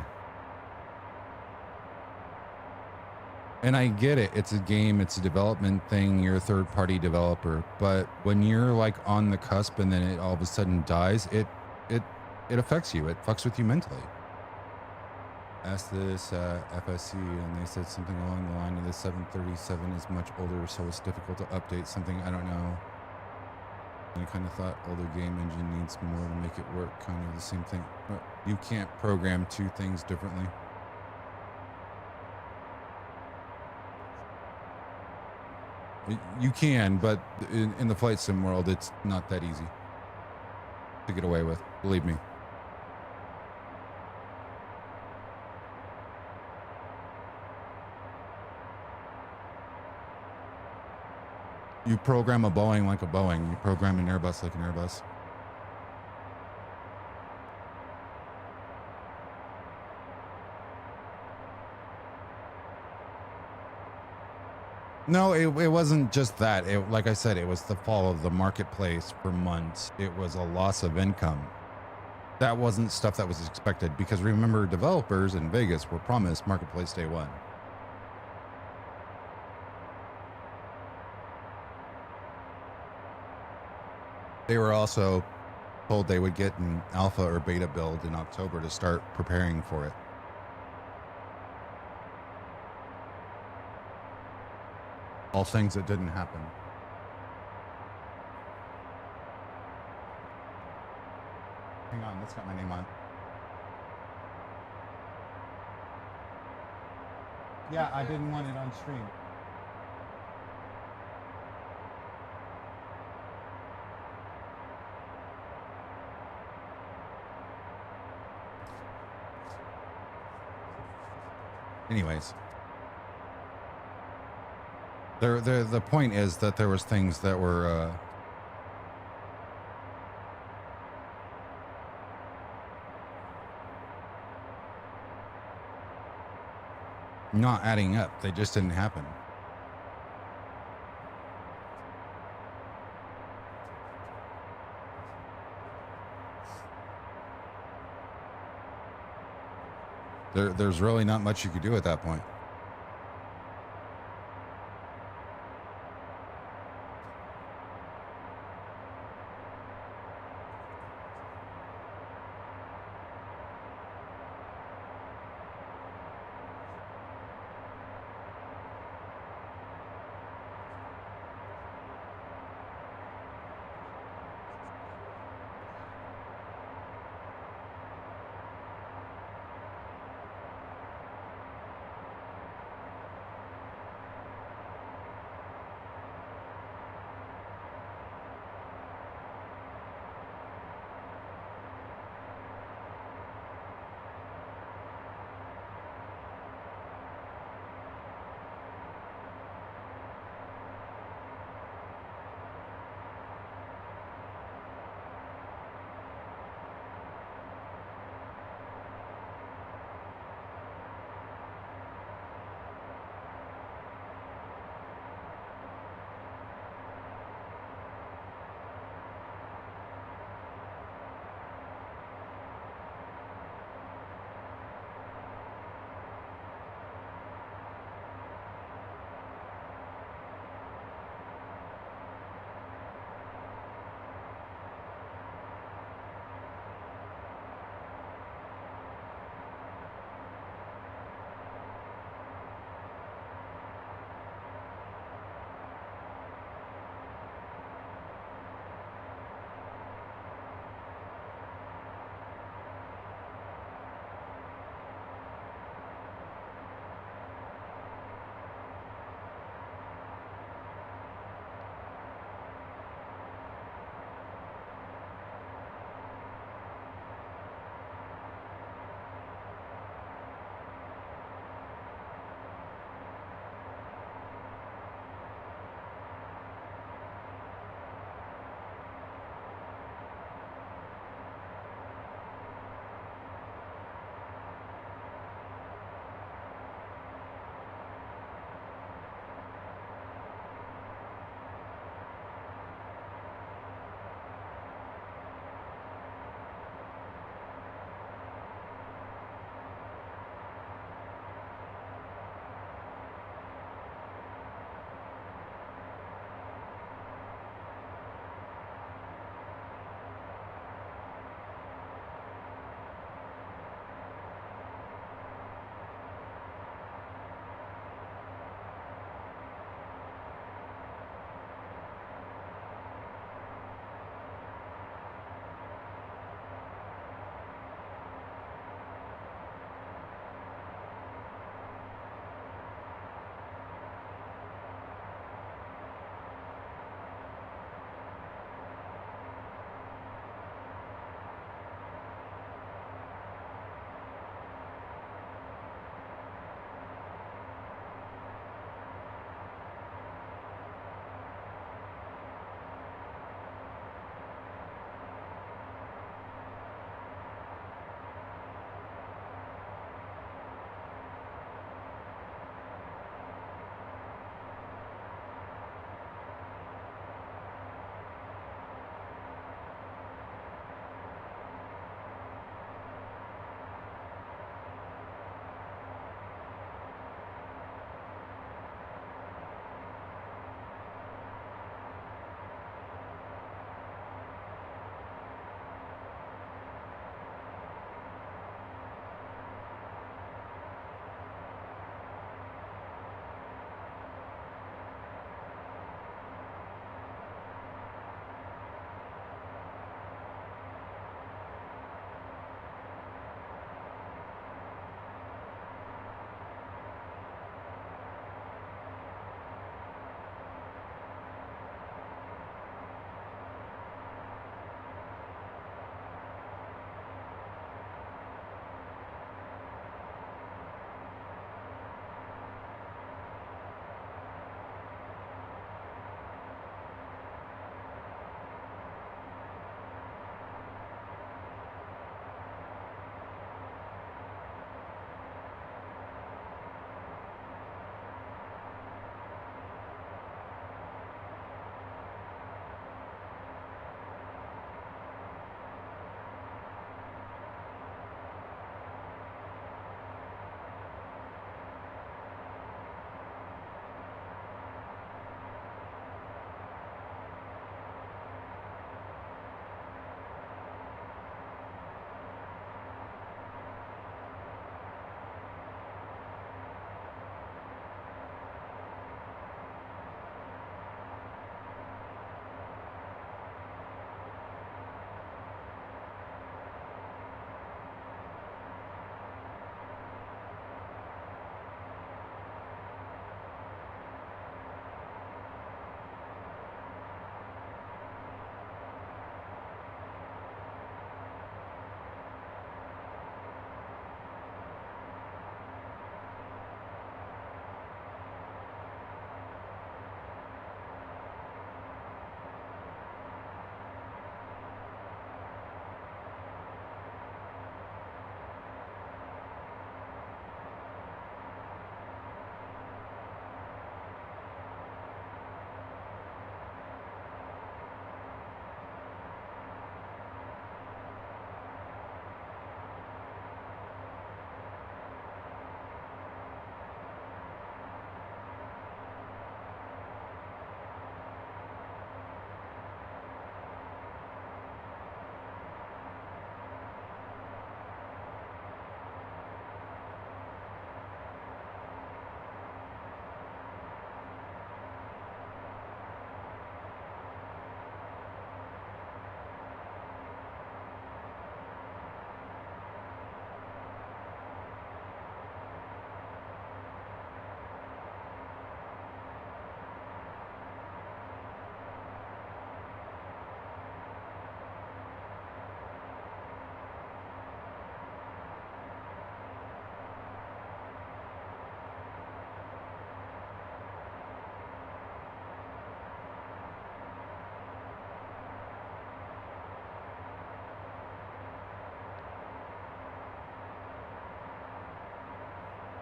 And I get it. It's a game. It's a development thing. You're a third-party developer. But when you're like on the cusp and then it all of a sudden dies, it affects you. It fucks with you mentally. Asked this FSC and they said something along the line of the 737 is much older, so it's difficult to update something. I don't know. And I kind of thought older game engine needs more to make it work. Kind of the same thing. But you can't program two things differently. You can, but in the flight sim world, it's not that easy to get away with. Believe me. You program a Boeing like a Boeing. You program an Airbus like an Airbus. No, it wasn't just that. Like I said, it was the fall of the marketplace for months. It was a loss of income. that wasn't stuff that was expected, because remember, developers in Vegas were promised Marketplace Day 1. They were also told they would get an alpha or beta build in October to start preparing for it. All things that didn't happen. Hang on, that's got my name on it. Yeah, I didn't want it on stream. Anyways, the point is that there was things that were not adding up. They just didn't happen. There's really not much you could do at that point.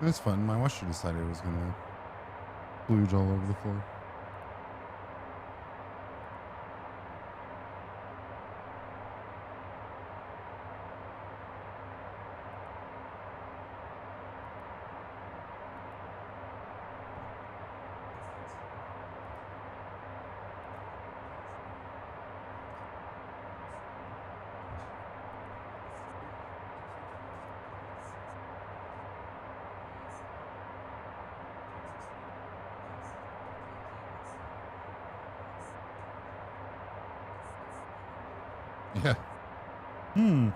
That's fun. My washer decided it was gonna splooge all over the floor. Yeah. Hmm.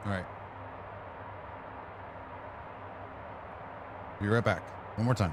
All right. Be right back. One more time.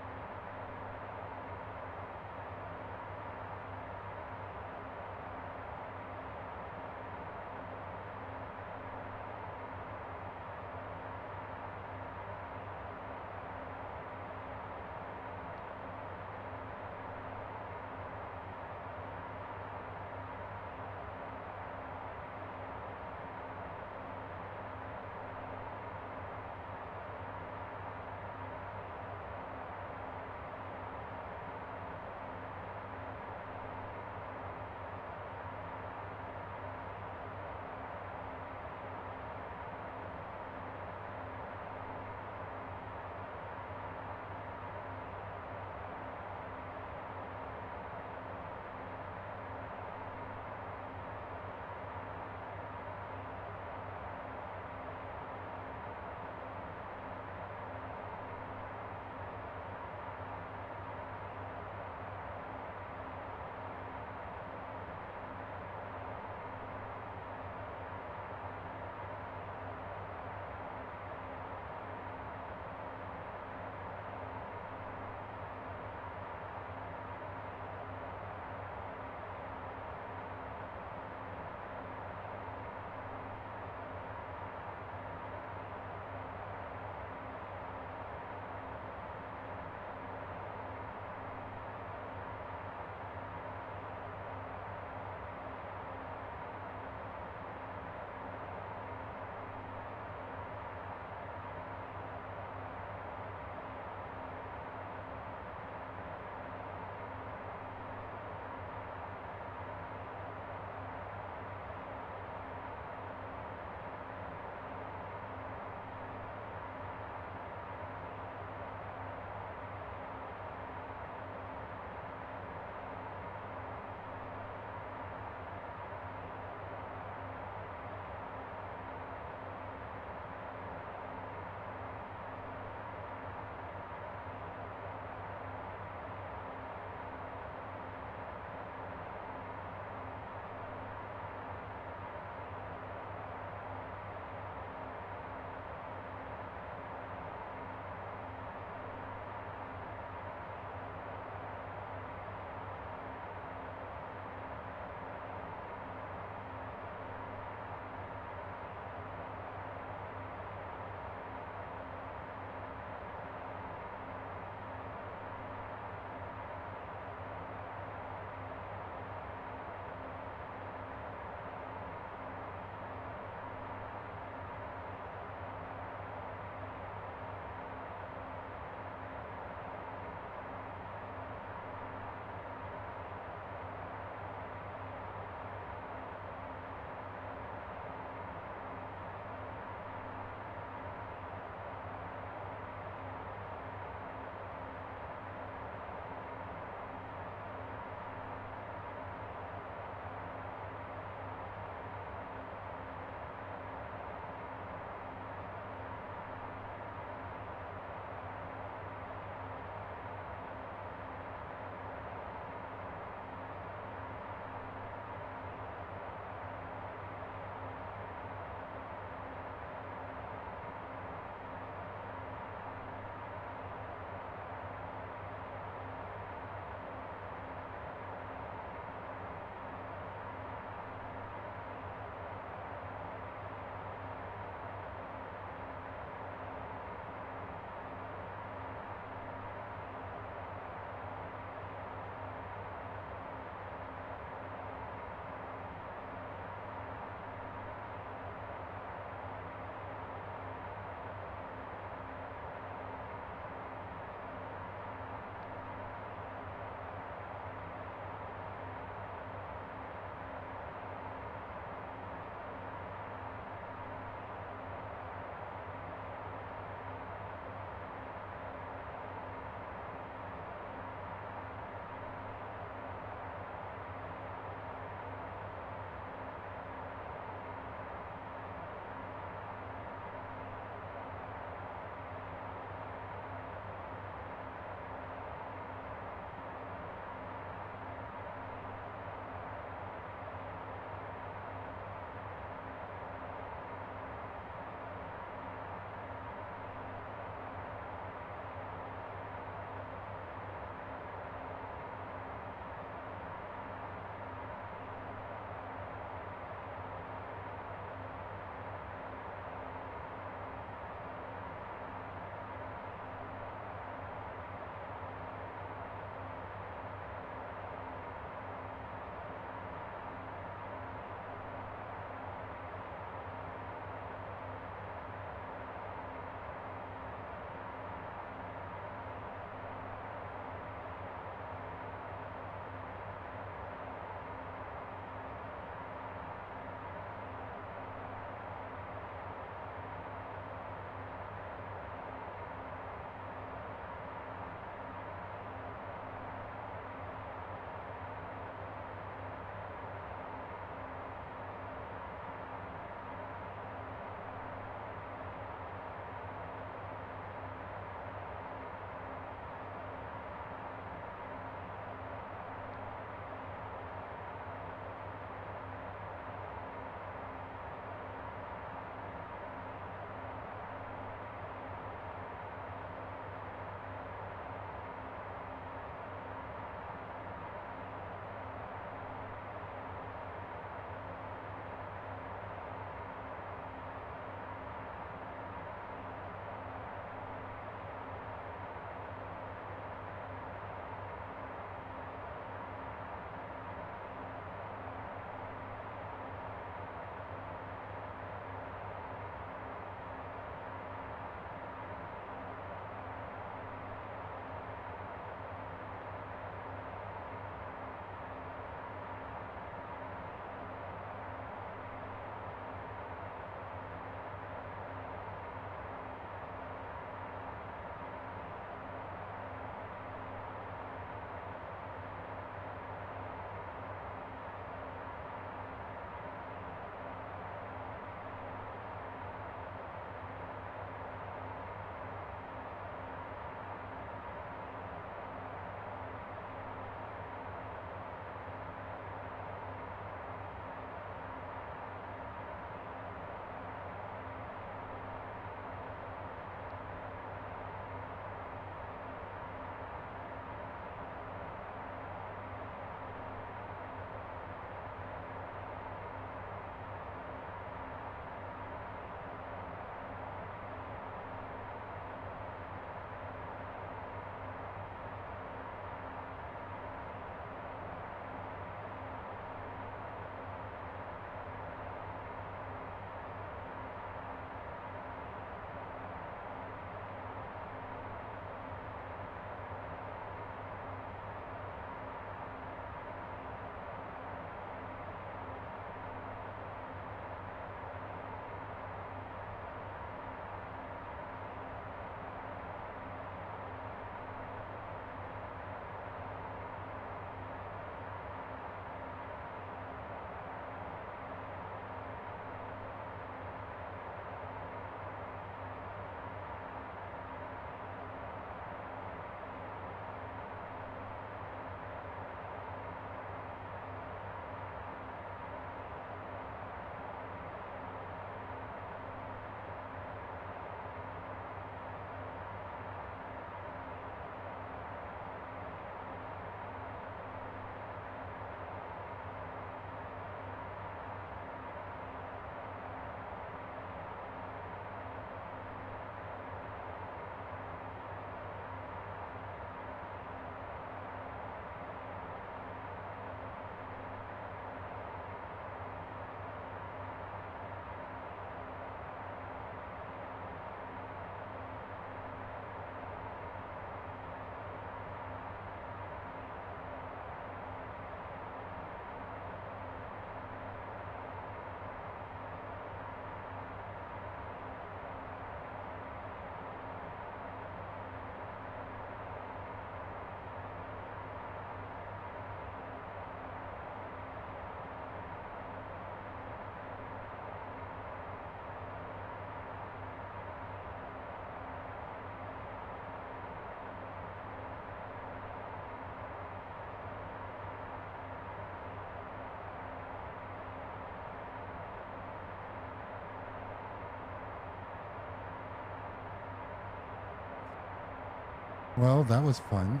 Well, that was fun.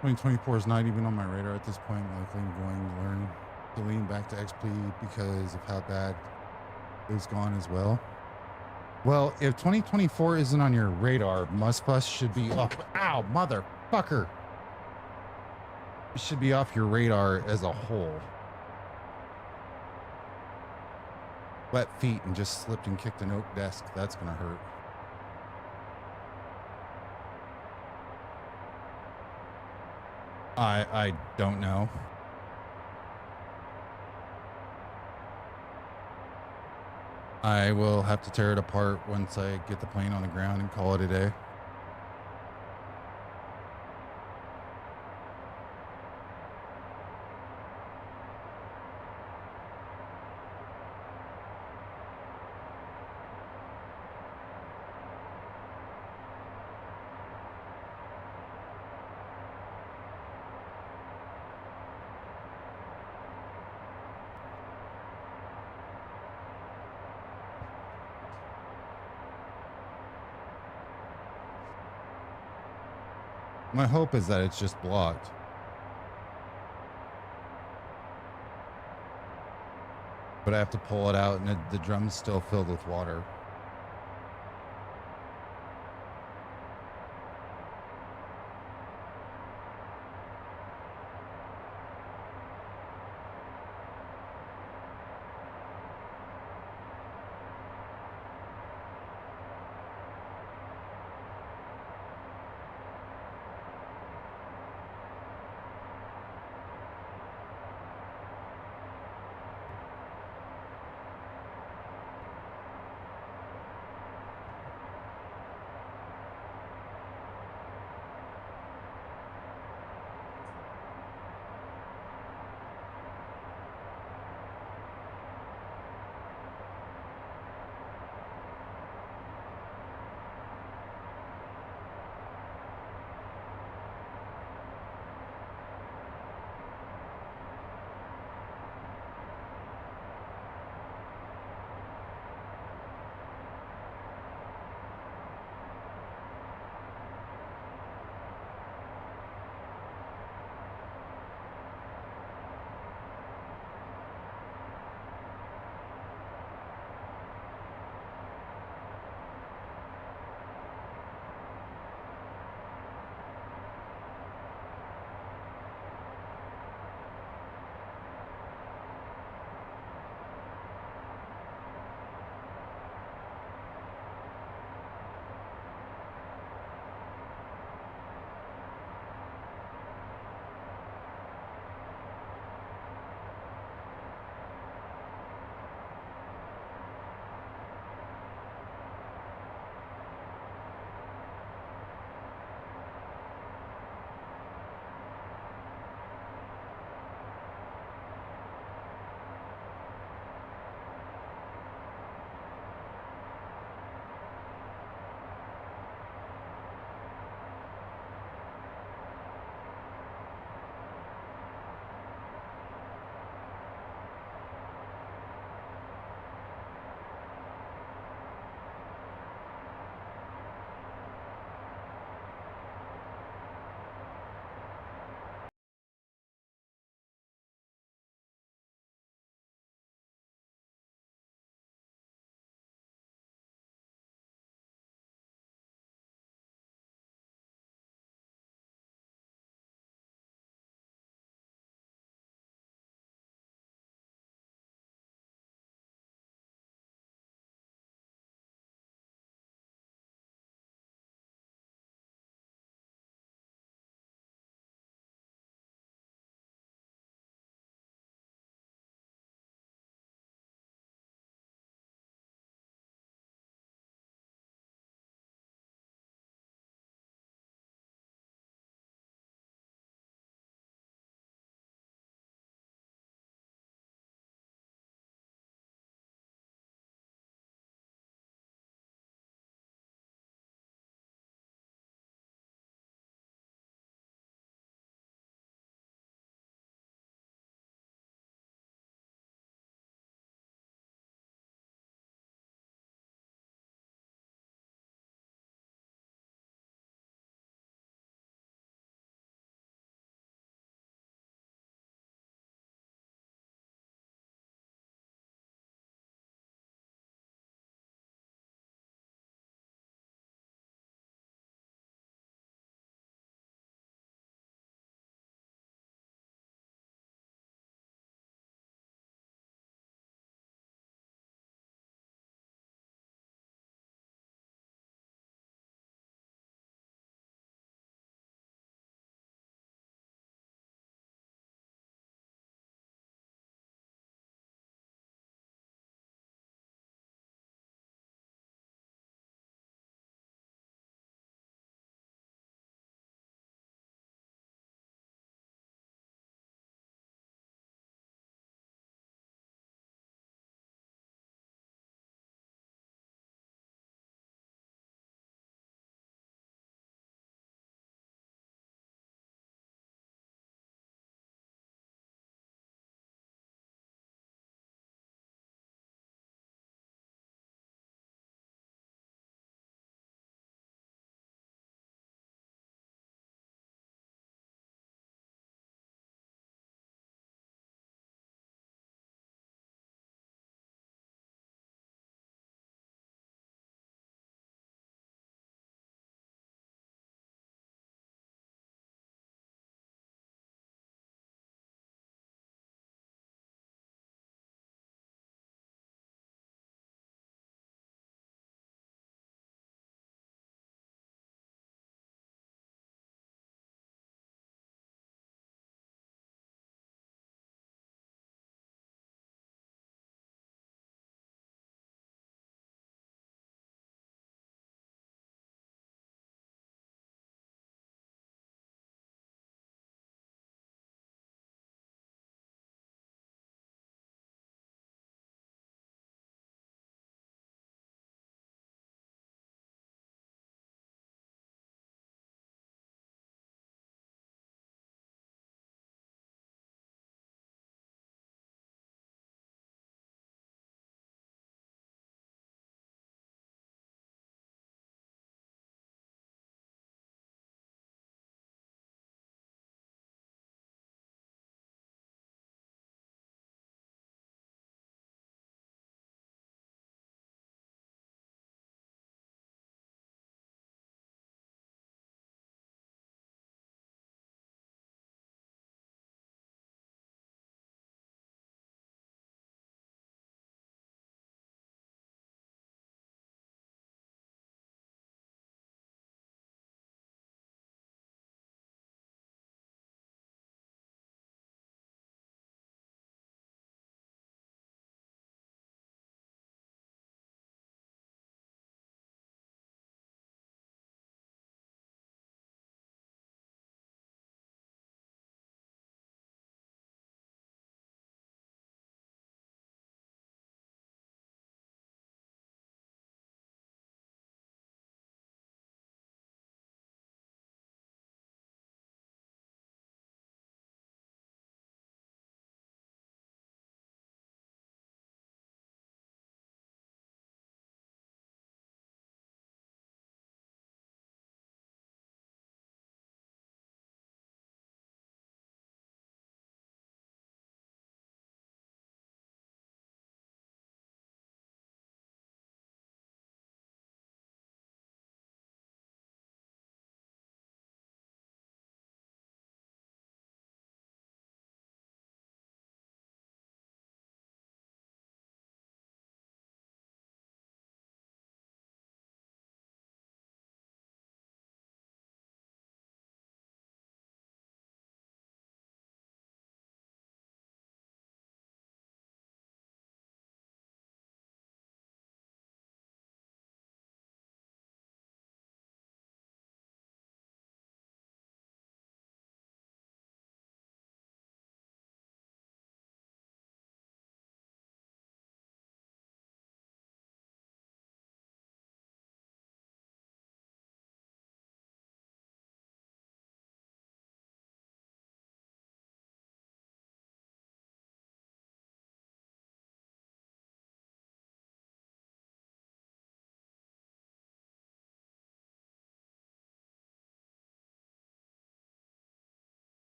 (2024) is not even on my radar at this point. Likely I'm going to lean back to XP because of how bad it was gone as well. Well, if 2024 isn't on your radar, Must Bus should be off. Ow, motherfucker! It should be off your radar as a whole. Wet feet and just slipped and kicked an oak desk. That's gonna hurt. I don't know. I will have to tear it apart once I get the plane on the ground and call it a day. My hope is that it's just blocked. But I have to pull it out and the drum's still filled with water.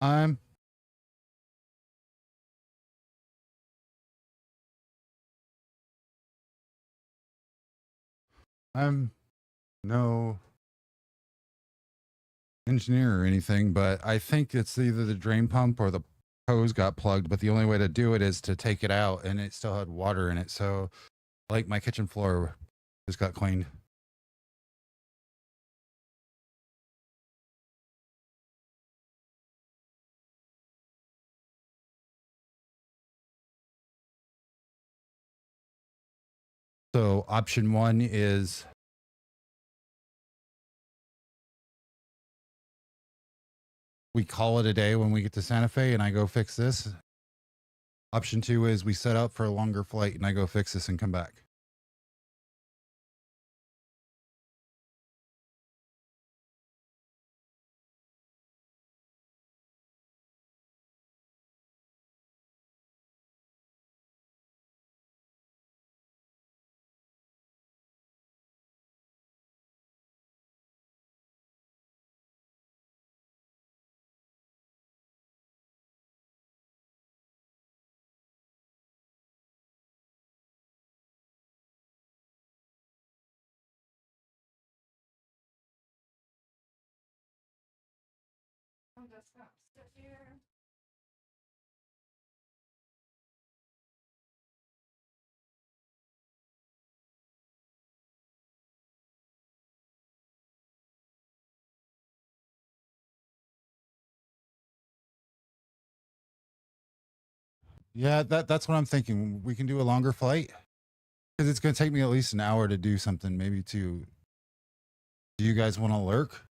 I'm I'm no engineer or anything, but I think it's either the drain pump or the hose got plugged, but the only way to do it is to take it out, and it still had water in it. So like my kitchen floor just got cleaned. So option one is we call it a day when we get to Santa Fe and I go fix this. Option two is we set up for a longer flight and I go fix this and come back. Yeah, that's what I'm thinking. We can do a longer flight because it's going to take me at least an hour to do something, maybe two. Do you guys want to lurk?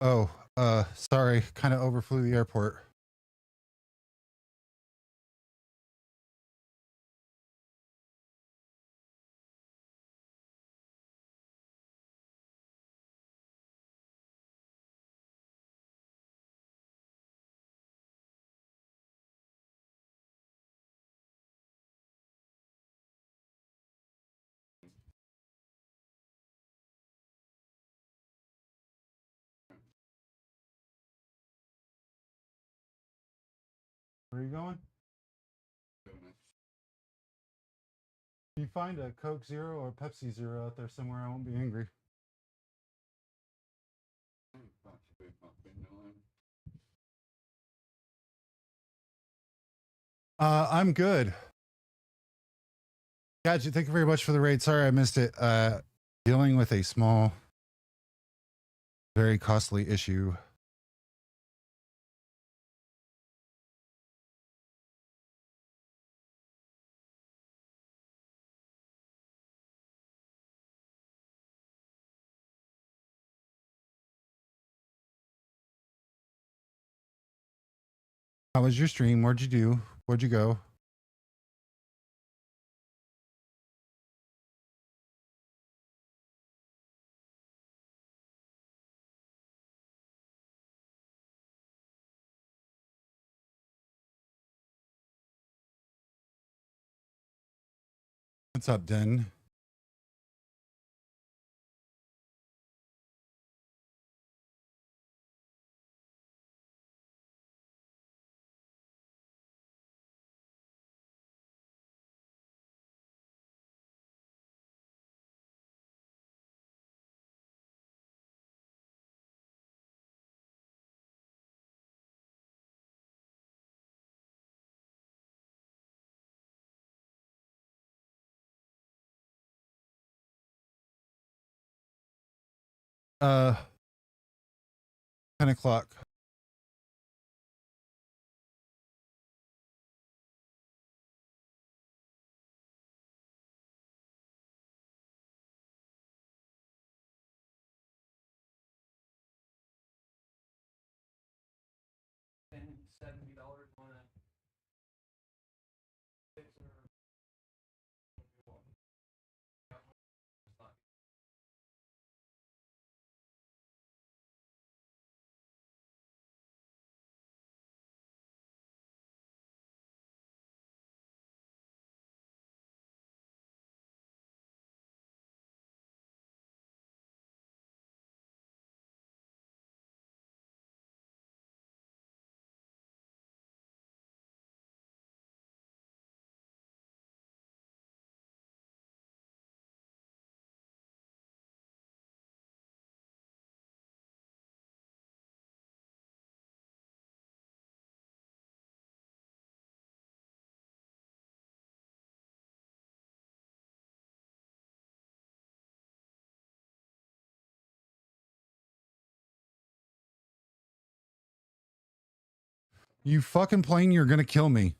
Oh, sorry. Kind of overflew the airport. Where are you going? If you find a Coke Zero or Pepsi Zero out there somewhere, I won't be angry. I'm good. Gadget, thank you very much for the raid. Sorry I missed it. Dealing with a small, very costly issue. How was your stream? What'd you do? Where'd you go? What's up, Den? Uh, 10 o'clock. $70 on a You fucking plane, you're gonna kill me.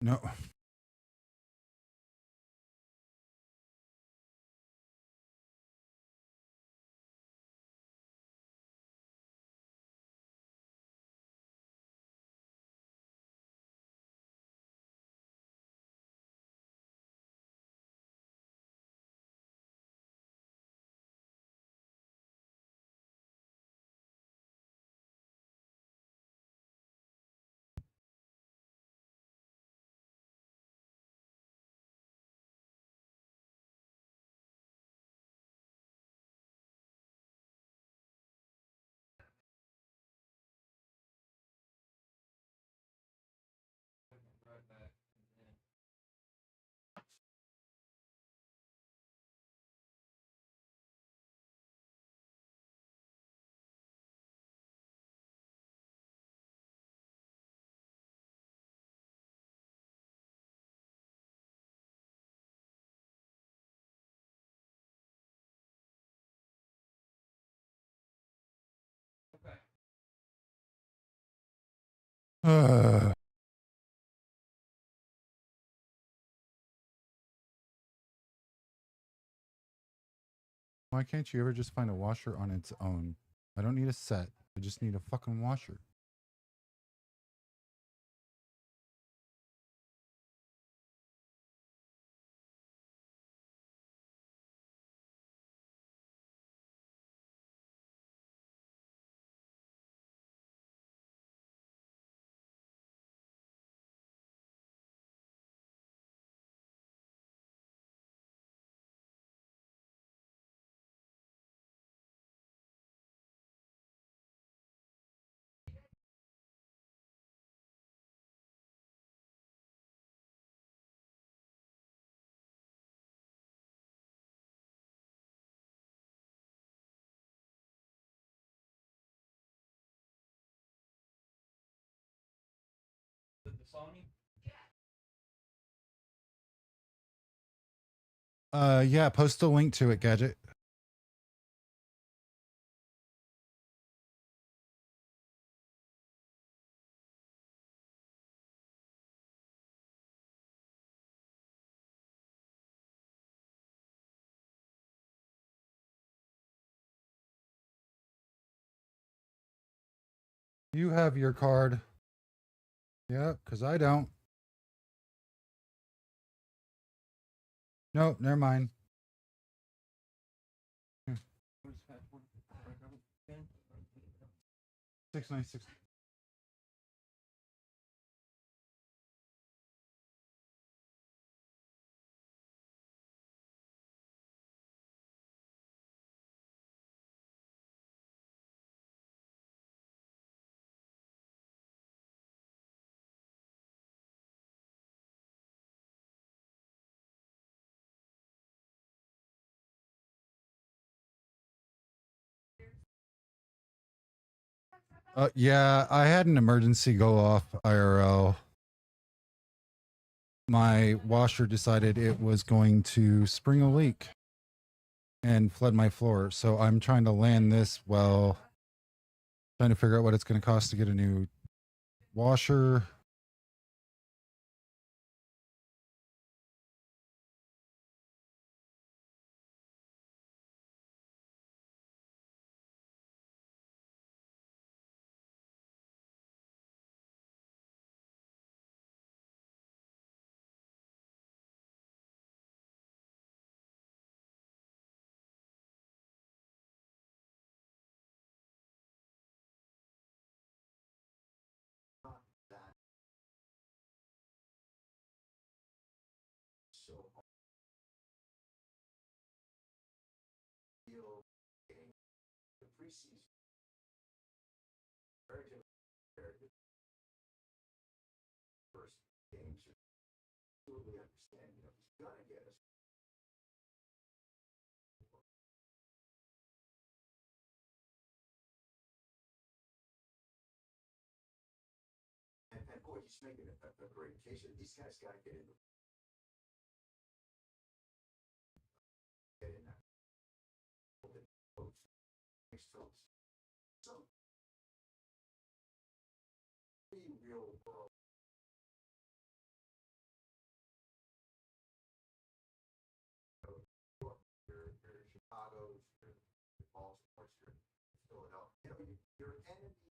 No. Why can't you ever just find a washer on its own? I don't need a set. I just need a fucking washer. Yeah, post a link to it, Gadget. You have your card. Yeah, because I don't. Nope, never mind. 696. Yeah, I had an emergency go off IRL. My washer decided it was going to spring a leak and flood my floor. So I'm trying to land this well, trying to figure out what it's going to cost to get a new washer.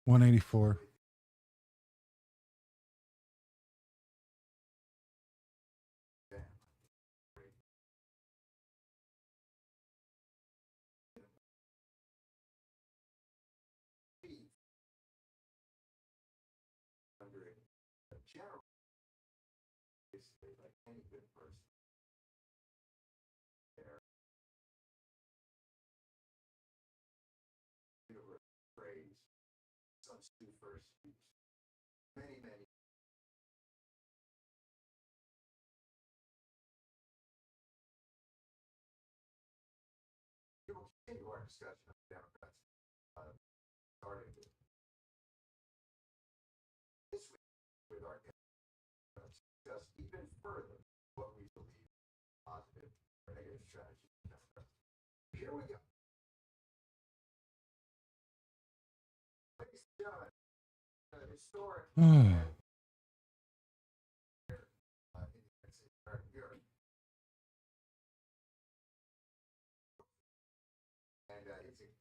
$184.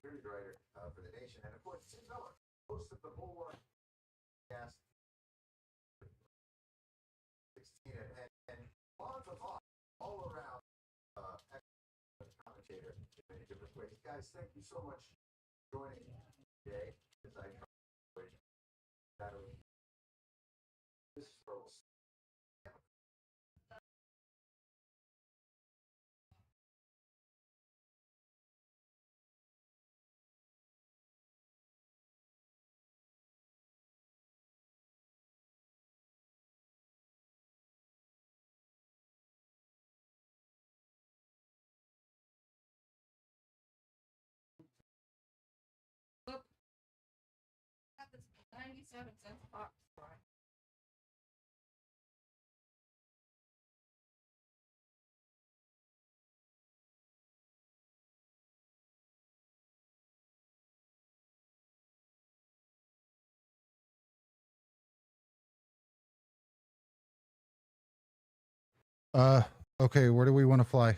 security writer for the nation, and of course, Tim Miller, host of the Bulwark cast 16, and on the hawk, all around commentator in many different ways. Guys, thank you so much for joining me today as I try battling this struggle. That's 97 cents box. Okay, where do we want to fly?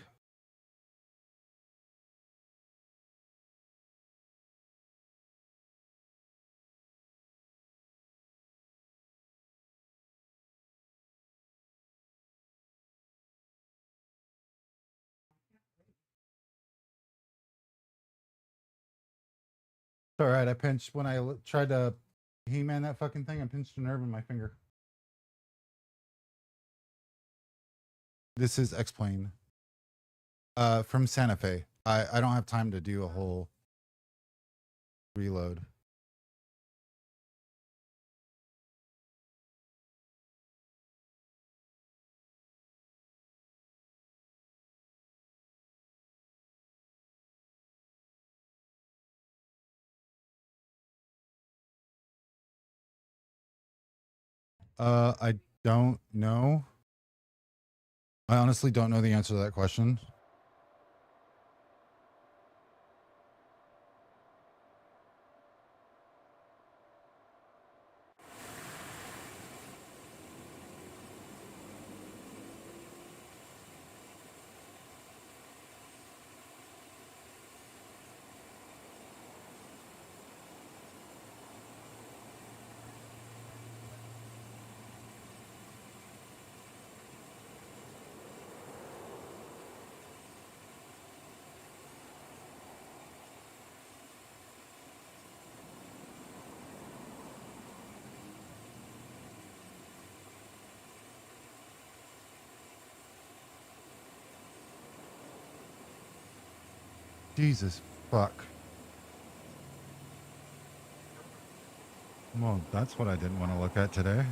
All right, I pinched when I tried to He-Man that fucking thing. I pinched a nerve in my finger. This is X-Plane. From Santa Fe. I don't have time to do a whole reload. I don't know. I honestly don't know the answer to that question. Jesus fuck. Well, that's what I didn't want to look at today.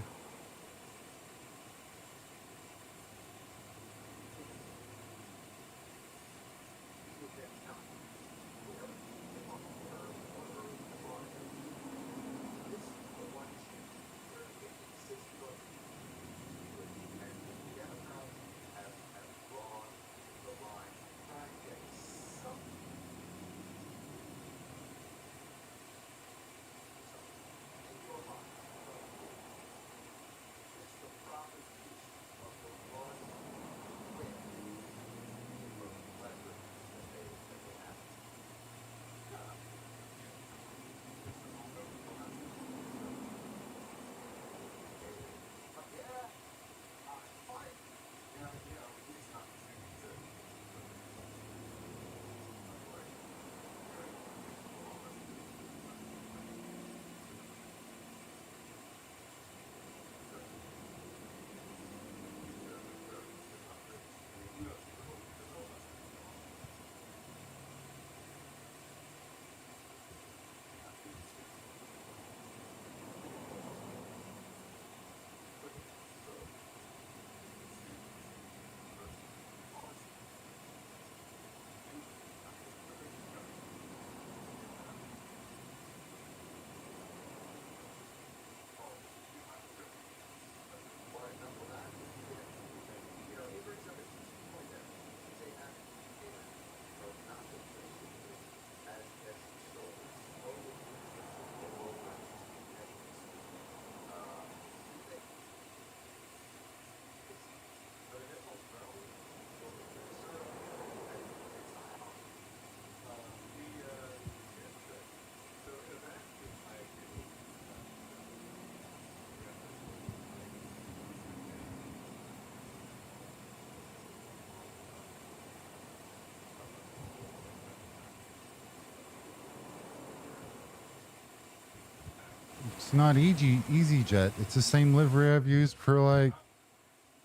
It's not EasyJet. It's the same livery I've used for like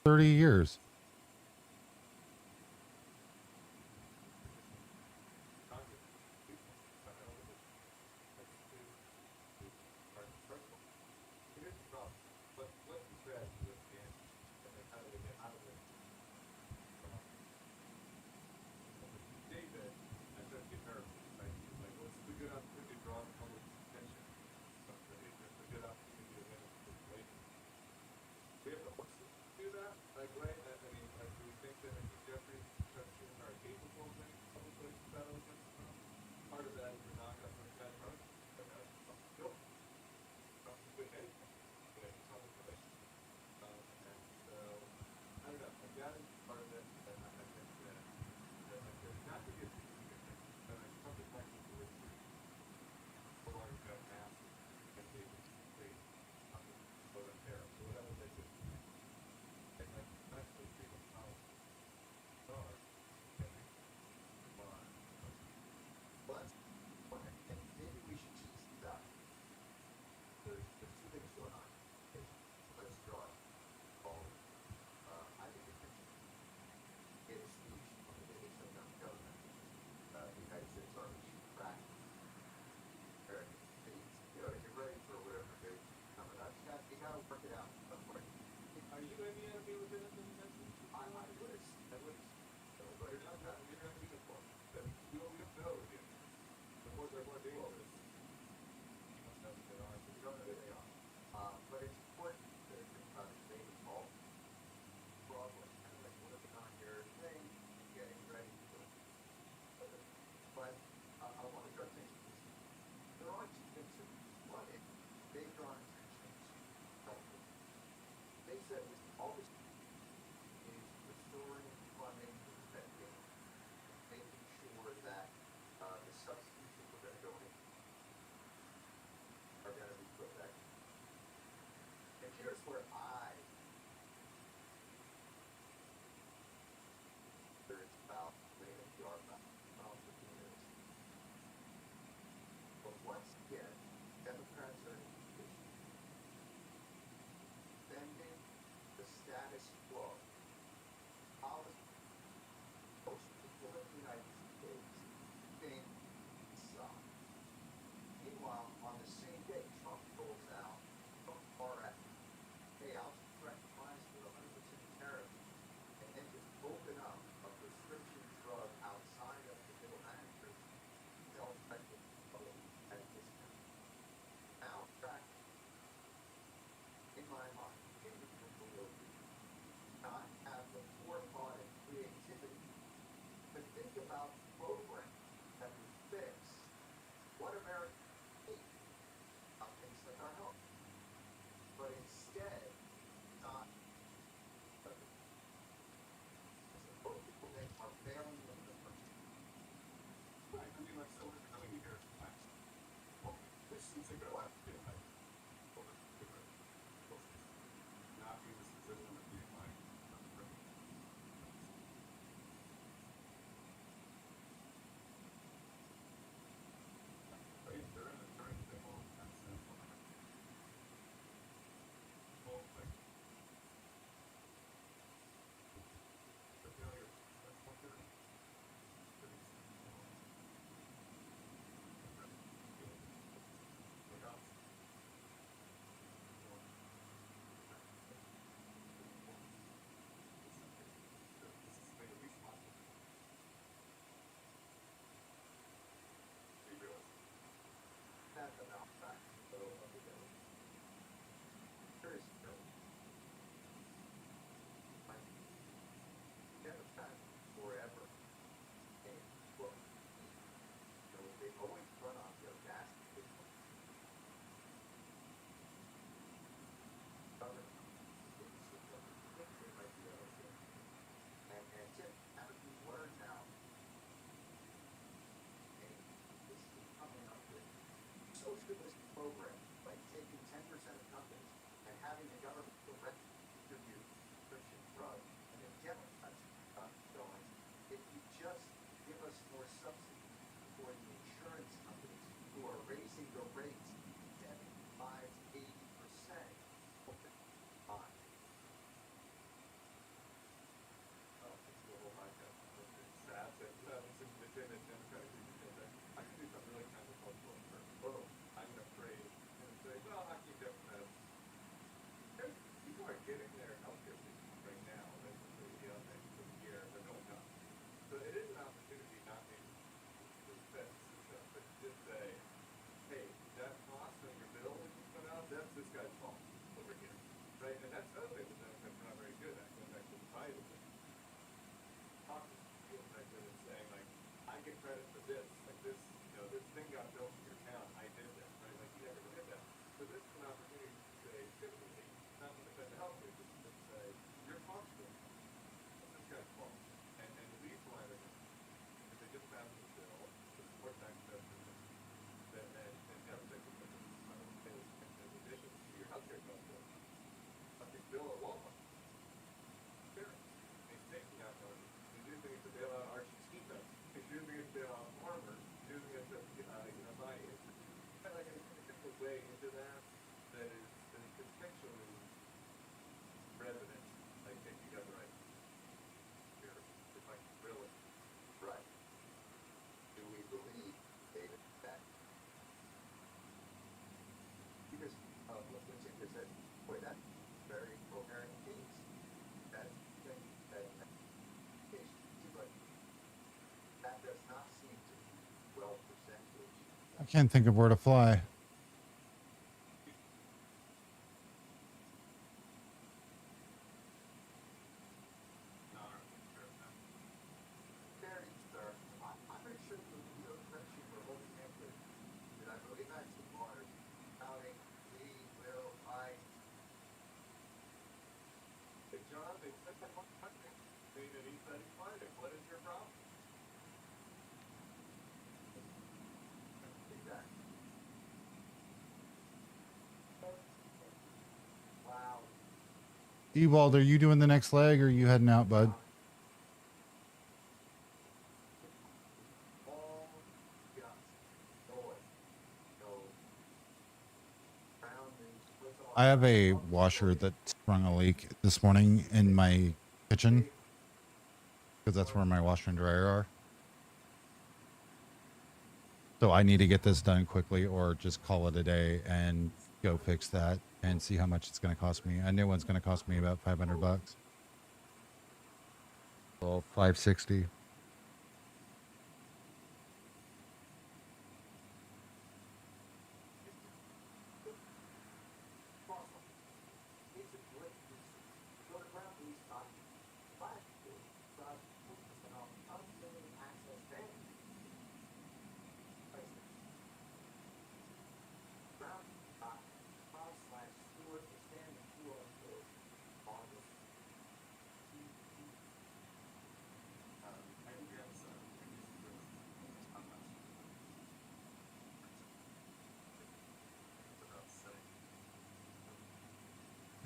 30 years. David, I started to get nervous. Like, what's the good opportunity to draw the public attention? Right? It's a good opportunity to win a situation. We have the horses to do that? Like, right? I mean, like, do we think that Jeffrey and Chuckson are capable of winning public relations battle against Trump? Part of that is we're not going to put that Trump. But that's still Trump is good at anything. Good at public relations. And so, I don't know. Like, that is part of it that I think that not to get too specific, but like something like the police no longer got mass and they just create something so that there. So whatever they do, and like actually freedom policy are getting on. Well, that's one thing. Maybe we should tease these out. There's two things going on. Let's draw it. I think it's gave a speech on the day they shut down the government. The United States Army Chief of Staff. You know, to get ready for whatever they're coming up. You gotta work it out. Are you going to be able to be lieutenant in the United States? I would. But you're not going to be uniform. We don't know yet. The more they're more dangerous. You must know who they are. We don't know who they are. But it's important to think about it. They involved Broadway. Kind of like working on your thing, getting ready for it. But I want to draw attention to this. There are two things that one is they've drawn attention to health. They said all this is restoring funding, protecting, making sure that the subsidies that we're going to go in are going to be protected. And here's where it's about laying the art about but once again, Democrats are defending the status quo. Policy. Most people in the United States think suck. Meanwhile, on the same day, Trump rolls out hey, I'll threaten fines with 100% tariff and then just open up a prescription drug outside of the middle managers sell effective at a discount. Now, fact, in my mind, individual will not have the forethought and creativity to think about programs that would fix what America needs, things like our health. But instead, not both people that are failing in the first. Right, I mean, like, so we're coming here tonight. Well, this seems to go out to like, not be in this position of being like, that's the other thing that Democrats are not very good at, going back to the Biden thing. Talking to people like that and saying, like, I get credit for this, like this, you know, this thing got built in your town, I did that, right? Like, you never did that. So this is an opportunity to say, typically, not to defend the health care, just to say, you're functional. That's this guy's fault. And the reason why they're going to, if they just pass this bill, to support tax cuts and you know, in addition to your health care costs, a big bill at Walmart. He's taking out money. He's using it to bail out Archie ski nuts. He's using it to bail out farmers. He's using it to, buy into, like a different way into that is contextually resonant. I think you got the right. Here, it's like really right. Do we believe David that? Because what Cynthia said, boy, that's very coherent case. That case, but that does not seem to be well presented. I can't think of where to fly. Very sir, I'm pretty sure the video section for holding pamphlet that I believe that's the water counting we will fight. Hey John, they said that one country saying that he's letting fight it. What is your problem? Exactly. Wow. Ewald, are you doing the next leg or are you heading out, bud? I have a washer that sprung a leak this morning in my kitchen because that's where my washer and dryer are. So I need to get this done quickly or just call it a day and go fix that and see how much it's going to cost me. A new one's going to cost me about $500. Well, $560.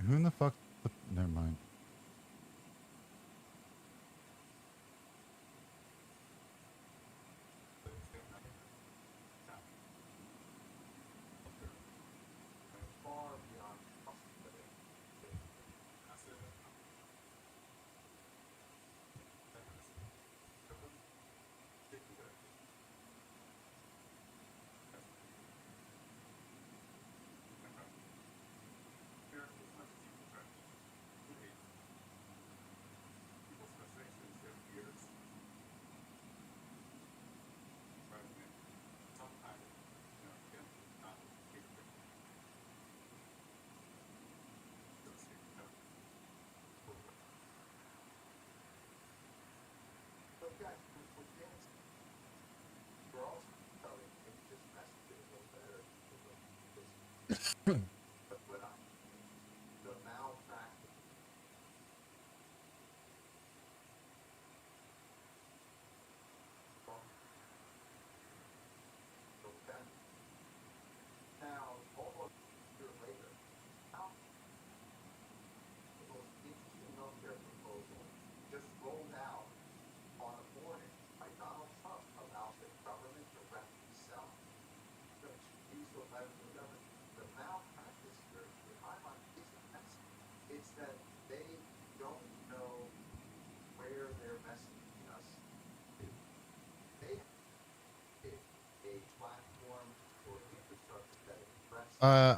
Who in the fuck? Never mind.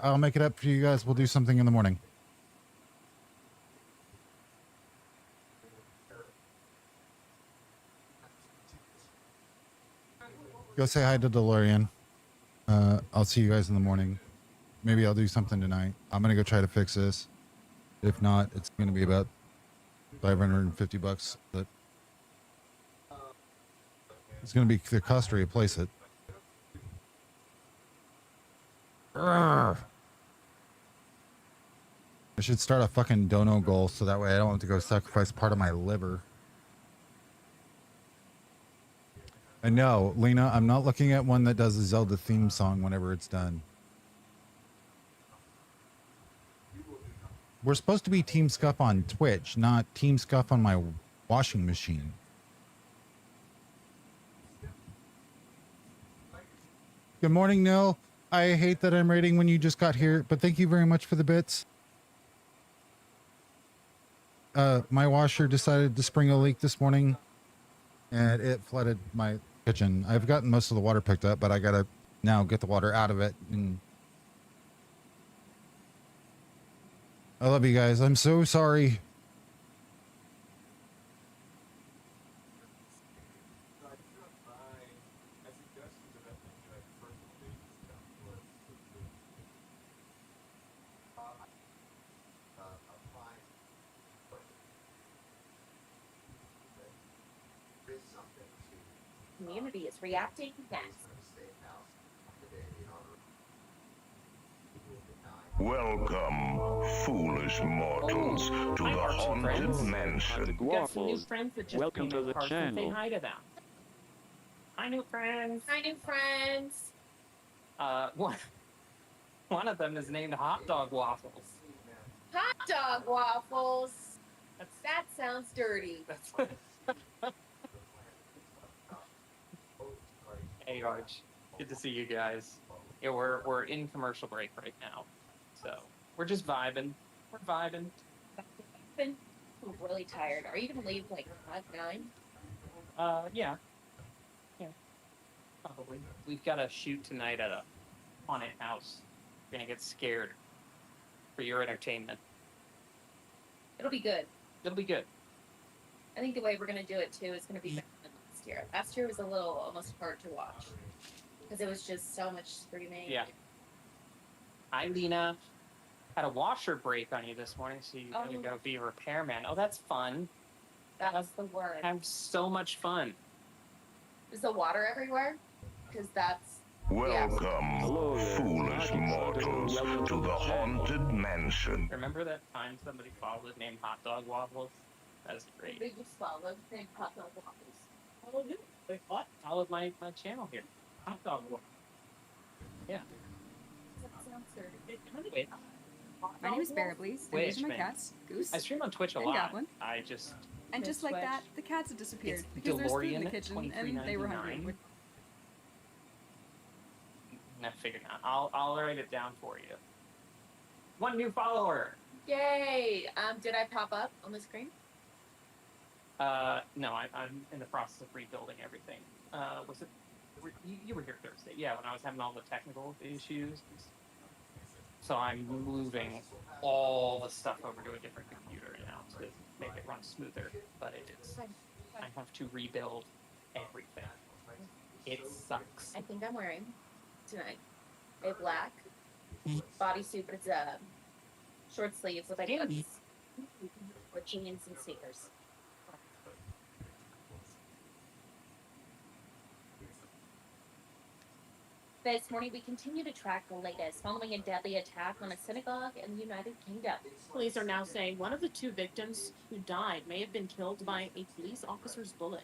I'll make it up for you guys. We'll do something in the morning. Go say hi to DeLorean. I'll see you guys in the morning. Maybe I'll do something tonight. I'm going to go try to fix this. If not, it's going to be about $550. But it's going to be the cost to replace it. Urgh. I should start a fucking dono goal so that way I don't have to go sacrifice part of my liver. And no, Lena, I'm not looking at one that does a Zelda theme song whenever it's done. We're supposed to be Team Scuff on Twitch, not Team Scuff on my washing machine. Good morning, Nil. I hate that I'm rating when you just got here, but thank you very much for the bits. My washer decided to spring a leak this morning, and it flooded my kitchen. I've gotten most of the water picked up, but I gotta now get the water out of it. And I love you guys. I'm so sorry. Community is reacting next. Welcome, foolish mortals, to the haunted mansion. We got some new friends that just Welcome came to in the park, so channel. say hi to them. Hi, new friends. Hi, new friends. One of them is named Hot Dog Waffles. Hot dog waffles. That sounds dirty. Hey, Arch. Good to see you guys. Yeah, we're in commercial break right now, so we're just vibing. We're vibing. I'm really tired. Are you gonna leave like 9? Yeah. Probably. We've got a shoot tonight at a haunted house. We're gonna get scared for your entertainment. It'll be good. It'll be good. I think the way we're gonna do it too is gonna be better than last year. Last year was a little almost hard to watch because it was just so much screaming. Yeah. Hi, Lena. Had a washer break on you this morning, so you gotta go be a repairman. Oh, that's fun. That's the word. Have so much fun. Is the water everywhere? Because that's Welcome, foolish mortals, to the haunted mansion. Remember that time somebody followed named Hot Dog Waffles? That's great. They just followed named Hot Dog Waffles. Oh, yeah. They followed my channel here. Hot Dog Waffles. Yeah. That sounds dirty. Wait. My name is Barablees, and these are my cats, Goose I stream on Twitch a and lot. Goblin. And just like that, the cats have disappeared because there's food in the kitchen and they were hungry. I figured out. I'll write it down for you. One new follower. Yay! Did I pop up on the screen? No, I'm in the process of rebuilding everything. Was it? You were here Thursday? Yeah, when I was having all the technical issues. So I'm moving all the stuff over to a different computer now to make it run smoother. But it is. I have to rebuild everything. It sucks. I think I'm wearing tonight a black bodysuit, but it's short sleeves with like hooks with jeans and sneakers. This morning, we continue to track the latest following a deadly attack on a synagogue in the United Kingdom. Police are now saying one of the two victims who died may have been killed by a police officer's bullet.